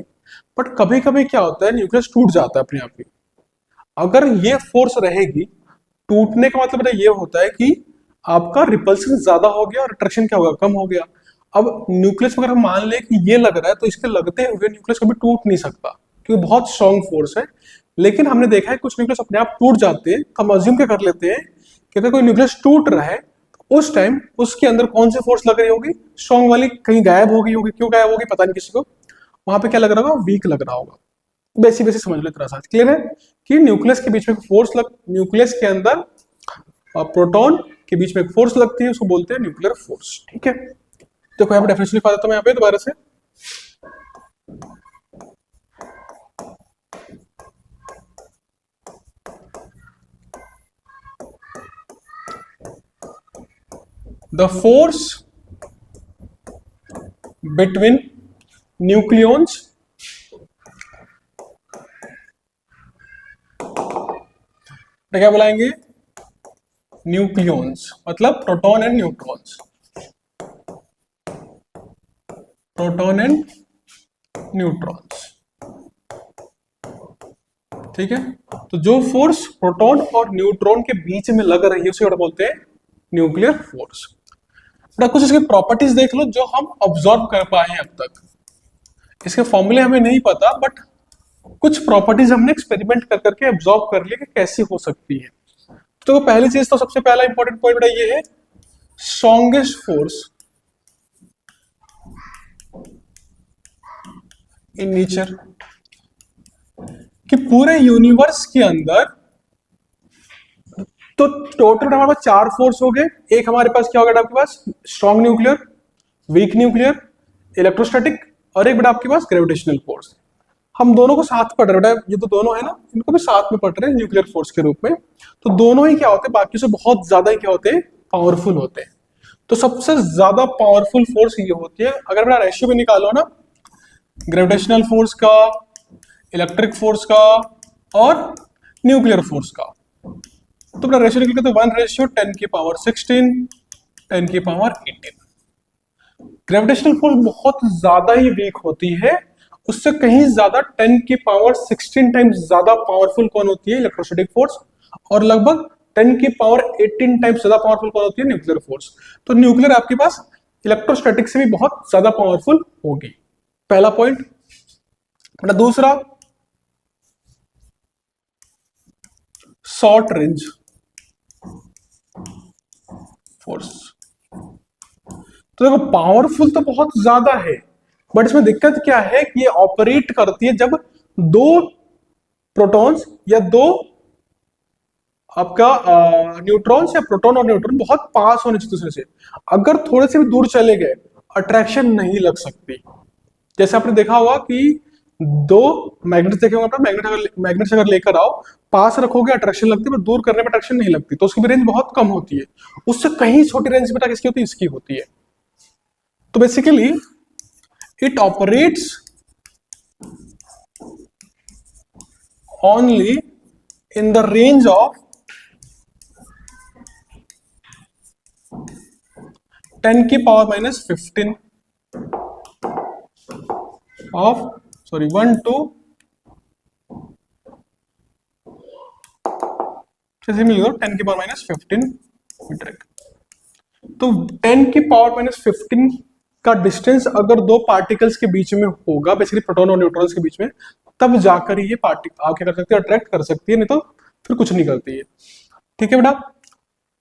बट कभी कभी क्या होता है न्यूक्लियस टूट जाता है अपने आप ही। अगर ये फोर्स रहेगी, टूटने का मतलब बेटा ये होता है कि आपका रिपल्सन ज्यादा हो गया और अट्रैक्शन क्या होगा, कम हो गया। अब न्यूक्लियस अगर हम मान ले कि ये लग रहा है, तो इसके लगते हुए न्यूक्लियस कभी टूट नहीं सकता, क्योंकि बहुत स्ट्रॉन्ग फोर्स है। लेकिन हमने देखा है कुछ न्यूक्लियस अपने आप टूट जाते हैं। हम अज्यूम क्या कर लेते हैं कि अगर कोई न्यूक्लियस टूट रहा है, उस टाइम उसके अंदर कौन सी फोर्स लग रही होगी, स्ट्रॉन्ग वाली कहीं गायब हो गई होगी। क्यों गायब होगी पता नहीं किसी को, वहां पे क्या लग रहा होगा, वीक लग रहा होगा। बेसिक बेसिक समझ लो, इतना सा क्लियर है कि न्यूक्लियस के बीच में फोर्स न्यूक्लियस के अंदर प्रोटॉन के बीच में एक फोर्स लगती है, उसको बोलते हैं न्यूक्लियर फोर्स। ठीक है, देखो यहाँ पे डेफिनेशन लिखा देता हूं यहाँ पे दोबारा से। The force between nucleons क्या बुलाएंगे, न्यूक्लियॉन्स, मतलब proton and neutrons, proton and neutrons. ठीक है, तो जो फोर्स प्रोटॉन और न्यूट्रॉन के बीच में लग रही है उसे बोलते हैं न्यूक्लियर फोर्स। कुछ इसकी प्रॉपर्टीज देख लो जो हम ऑब्जर्व कर पाए हैं अब तक। इसके फॉर्मूले हमें नहीं पता, बट कुछ प्रॉपर्टीज हमने एक्सपेरिमेंट कर करके ऑब्जर्व कर लिया कि कैसी हो सकती है। तो पहली चीज, तो सबसे पहला इंपॉर्टेंट पॉइंट बेटा ये है, स्ट्रॉन्गेस्ट फोर्स इन नेचर, कि पूरे यूनिवर्स के अंदर तो टोटल हमारे पास चार फोर्स हो गए। एक हमारे पास क्या होगा आपके पास, strong nuclear, weak nuclear, electrostatic, और एक बेटा आपके पास ग्रेविटेशनल फोर्स। हम दोनों को साथ पढ़ रहे हैं, ये तो दोनों है ना, इनको भी साथ में पढ़ रहे हैं न्यूक्लियर फोर्स के रूप में। तो दोनों ही क्या होते हैं, बाकी से बहुत ज्यादा ही क्या होते हैं, पावरफुल होते हैं। तो सबसे ज्यादा पावरफुल फोर्स ये होती है। अगर बेटा रेशियो भी निकालो ना, ग्रेविटेशनल फोर्स का, इलेक्ट्रिक फोर्स का और न्यूक्लियर फोर्स का, तो बेटा रेशियो निकल के 1:10⁻16, 10⁻18। ग्रेविटेशनल फोर्स बहुत ज्यादा ही वीक होती है, उससे कहीं ज्यादा 10⁻16 टाइम्स ज्यादा पावरफुल कौन होती है, इलेक्ट्रोस्टैटिक फोर्स, और लगभग 10⁻18 टाइम्स ज्यादा पावरफुल कौन होती है, न्यूक्लियर फोर्स। तो न्यूक्लियर आपके पास इलेक्ट्रोस्टैटिक से भी बहुत ज्यादा पावरफुल होगी, पहला पॉइंट। दूसरा, शॉर्ट रेंज फोर्स। तो देखो पावरफुल तो बहुत ज्यादा है, बट इसमें दिक्कत क्या है कि ये ऑपरेट करती है जब दो प्रोटॉन्स या दो आपका न्यूट्रॉन्स या प्रोटॉन और न्यूट्रॉन बहुत पास होने चाहिए दूसरे से। अगर थोड़े से भी दूर चले गए अट्रैक्शन नहीं लग सकती। जैसे आपने देखा होगा कि दो मैग्नेट देखे होंगे, मैग्नेट्स अगर लेकर आओ, पास रखोगे अट्रैक्शन लगती है, पर दूर करने में अट्रैक्शन नहीं लगती, तो उसकी भी रेंज बहुत कम होती है। उससे कहीं छोटी रेंज बेटा किसकी होती है? इसकी होती है। तो basically it operates only in the range of 10 की पावर माइनस 15 of 1 to जैसे मिल गया 10 की पावर माइनस 15 मीटर। तो 10 की पावर माइनस 15 का डिस्टेंस अगर दो पार्टिकल्स के बीच में होगा, बेसिकली प्रोटॉन और न्यूट्रॉन्स के बीच में, तब जाकर ये पार्टिकल आके कर सकती है, अट्रैक्ट कर सकती है, नहीं तो फिर कुछ नहीं करती है। ठीक है बेटा।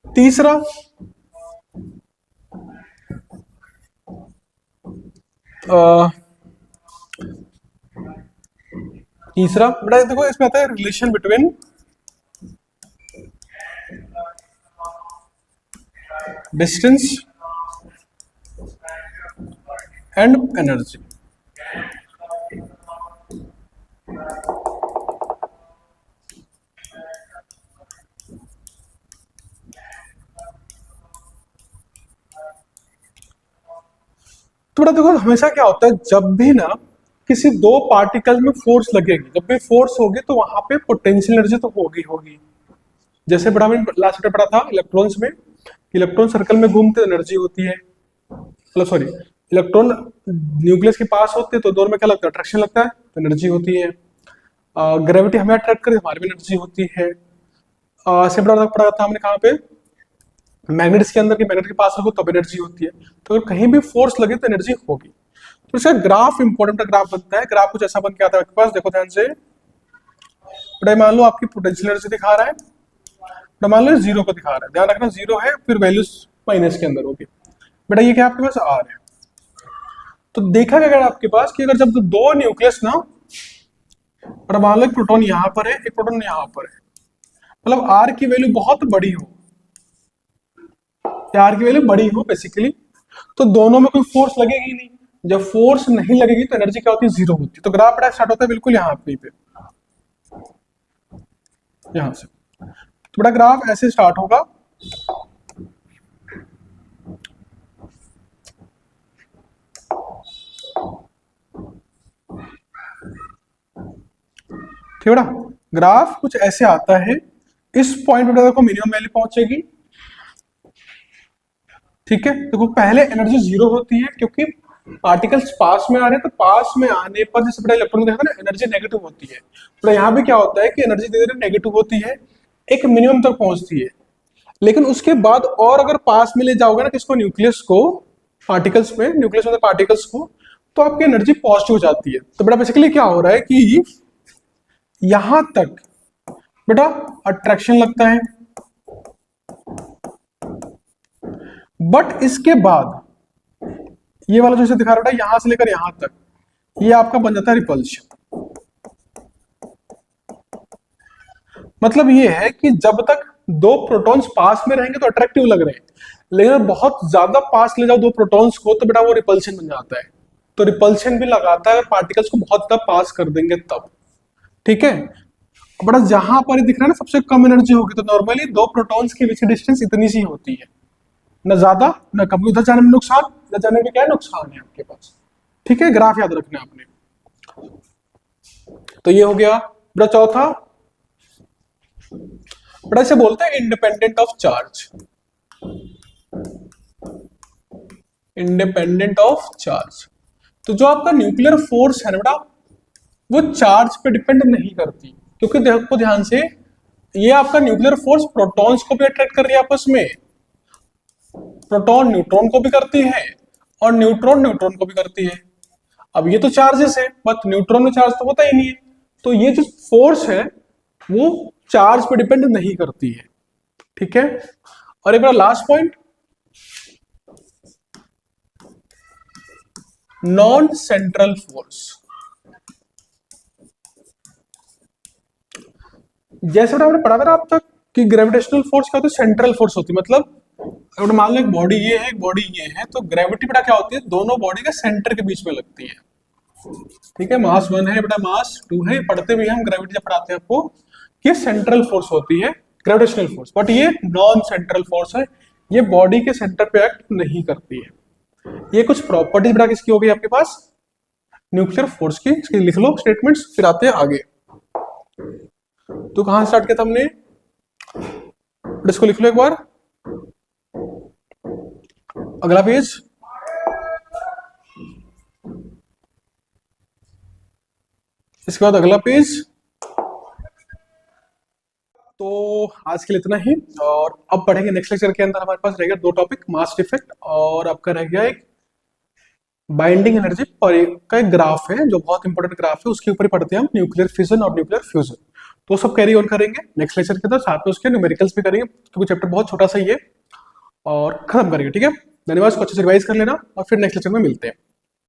तीसरा बेटा देखो, इसमें आता है relation between distance and energy. तो बेटा देखो, हमेशा क्या होता है, जब भी ना किसी दो पार्टिकल में फोर्स लगेगी, जब भी फोर्स होगी तो वहां पे पोटेंशियल एनर्जी तो होगी। जैसे बड़ा मैंने लास्ट चैप्टर पढ़ा था इलेक्ट्रॉन्स में, इलेक्ट्रॉन सर्कल में घूमते एनर्जी होती है, मतलब सॉरी, इलेक्ट्रॉन न्यूक्लियस के पास होते हैं तो दोनों में क्या लगता है? अट्रैक्शन लगता है, तो एनर्जी होती है। ग्रेविटी हमें अट्रैक्ट करे, हमारी भी एनर्जी होती है। सिंपल पढ़ा था हमने कहाँ पे? मैग्नेट्स के अंदर के मैग्नेट के पास रखो तब एनर्जी होती है। तो अगर कहीं भी फोर्स लगे तो एनर्जी होगी। तो इसका ग्राफ इंपॉर्टेंट ग्राफ बनता है। ग्राफ कुछ ऐसा बन के आता है आपके पास, देखो ध्यान से। बेटा मान लो आपकी पोटेंशियल एनर्जी दिखा रहा है, तो मान लो जीरो को दिखा रहा है, ध्यान रखना जीरो है, फिर वैल्यूज माइनस के अंदर होगी। बेटा ये क्या आपके पास? आर है। तो देखा गया आपके पास कि अगर जब दो न्यूक्लियस ना, बेटा मान लो एक प्रोटॉन यहां पर है, एक प्रोटॉन यहां पर है, मतलब आर की वैल्यू बहुत बड़ी हो, आर की वैल्यू बड़ी हो बेसिकली, तो दोनों में कोई फोर्स लगेगी नहीं। जब फोर्स नहीं लगेगी तो एनर्जी क्या होती है? जीरो होती है। तो ग्राफ बेटा स्टार्ट होता है बिल्कुल यहाँ पे, यहां से। तो बड़ा ग्राफ ऐसे स्टार्ट होगा, ठीक है बेटा। ग्राफ कुछ ऐसे आता है, इस पॉइंट पे देखो मिनिमम वैल्यू पहुंचेगी, ठीक है। देखो पहले एनर्जी जीरो होती है क्योंकि पार्टिकल्स पास में आ रहे हैं, तो पास में आने पर जैसे बेटा इलेक्ट्रॉन देखा ना, एनर्जी नेगेटिव होती है। तो यहाँ भी क्या होता है कि एनर्जी धीरे धीरे नेगेटिव होती है, एक मिनिमम तक पहुंचती है, लेकिन उसके बाद और अगर पास में ले जाओगे ना किसको? न्यूक्लियस को, पार्टिकल्स में, न्यूक्लियस में पार्टिकल्स को, तो आपकी एनर्जी पॉजिटिव हो जाती है। तो बेटा बेसिकली क्या हो रहा है कि यहां तक बेटा अट्रैक्शन लगता है, बट इसके बाद ये वाला जो दिखा रहा है यहां से लेकर यहां तक, ये आपका बन जाता है रिपल्शन। मतलब ये है कि जब तक दो प्रोटॉन्स पास में रहेंगे तो अट्रैक्टिव लग रहे हैं, लेकिन बहुत ज्यादा पास ले जाओ दो प्रोटॉन्स को तो बेटा वो रिपल्शन बन जाता है। तो रिपल्शन भी लगाता है अगर पार्टिकल्स को बहुत ज्यादा पास कर देंगे तब, ठीक है। बड़ा जहां पर दिख रहा है ना सबसे कम एनर्जी होगी, तो नॉर्मली दो प्रोटॉन्स के बीच की डिस्टेंस इतनी सी होती है, न ज्यादा न कम। उधर जाने में नुकसान, इधर जाने में क्या है? नुकसान है आपके पास, ठीक है। ग्राफ याद रखना आपने। तो ये हो गया बड़ा चौथा, बड़ा इसे बोलते हैं independent of charge, independent of charge. तो जो आपका न्यूक्लियर फोर्स है ना बेटा, वो चार्ज पे डिपेंड नहीं करती, क्योंकि देखो ध्यान से, ये आपका न्यूक्लियर फोर्स प्रोटॉन्स को भी अट्रैक्ट कर रही है आपस में, प्रोटॉन न्यूट्रॉन को भी करती है और न्यूट्रॉन न्यूट्रॉन को भी करती है। अब ये तो चार्जेस है, बट न्यूट्रॉन में चार्ज तो होता ही नहीं है, तो ये जो फोर्स है वो चार्ज पे डिपेंड नहीं करती है, ठीक है। और एक बार last point, non central force. जैसे हमने पढ़ा था ना अब तक कि ग्रेविटेशनल फोर्स क्या होती है, सेंट्रल फोर्स होती है। मतलब अगर मान लो एक बॉडी ये है, एक बॉडी ये है, तो ग्रेविटी बेटा क्या होती है, दोनों बॉडी के सेंटर के बीच में लगती है। ठीक है, मास 1 है बेटा, मास 2 है, पढ़ते भी हम ग्रेविटी जब पढ़ाते हैं आपको, ये सेंट्रल फोर्स होती है ग्रेविटेशनल फोर्स, बट ये नॉन सेंट्रल फोर्स है, ये बॉडी के सेंटर पे एक्ट नहीं करती है। ये कुछ प्रॉपर्टीज बेटा किसकी हो गई आपके पास, न्यूक्लियर फोर्स की। इसकी लिख लो स्टेटमेंट्स, फिर आते हैं आगे। तो कहां स्टार्ट किया था हमने, इसको लिख लो एक बार, अगला पेज। इसके बाद अगला पेज। तो आज के लिए इतना ही, और अब पढ़ेंगे नेक्स्ट लेक्चर के अंदर हमारे पास रहेगा 2 टॉपिक, मास डिफेक्ट और आपका रह गया एक बाइंडिंग एनर्जी पर का एक ग्राफ है जो बहुत इंपॉर्टेंट ग्राफ है, उसके ऊपर ही पढ़ते हैं हम न्यूक्लियर फिजन और न्यूक्लियर फ्यूजन। तो सब कैरी ऑन करेंगे नेक्स्ट लेक्चर के अंदर, साथ में उसके न्यूमेरिकल्स भी करेंगे क्योंकि चैप्टर बहुत छोटा सा ही है, और खत्म करेंगे। ठीक है, धन्यवाद, इसको अच्छे से रिवाइज कर लेना और फिर नेक्स्ट लेक्चर में मिलते हैं।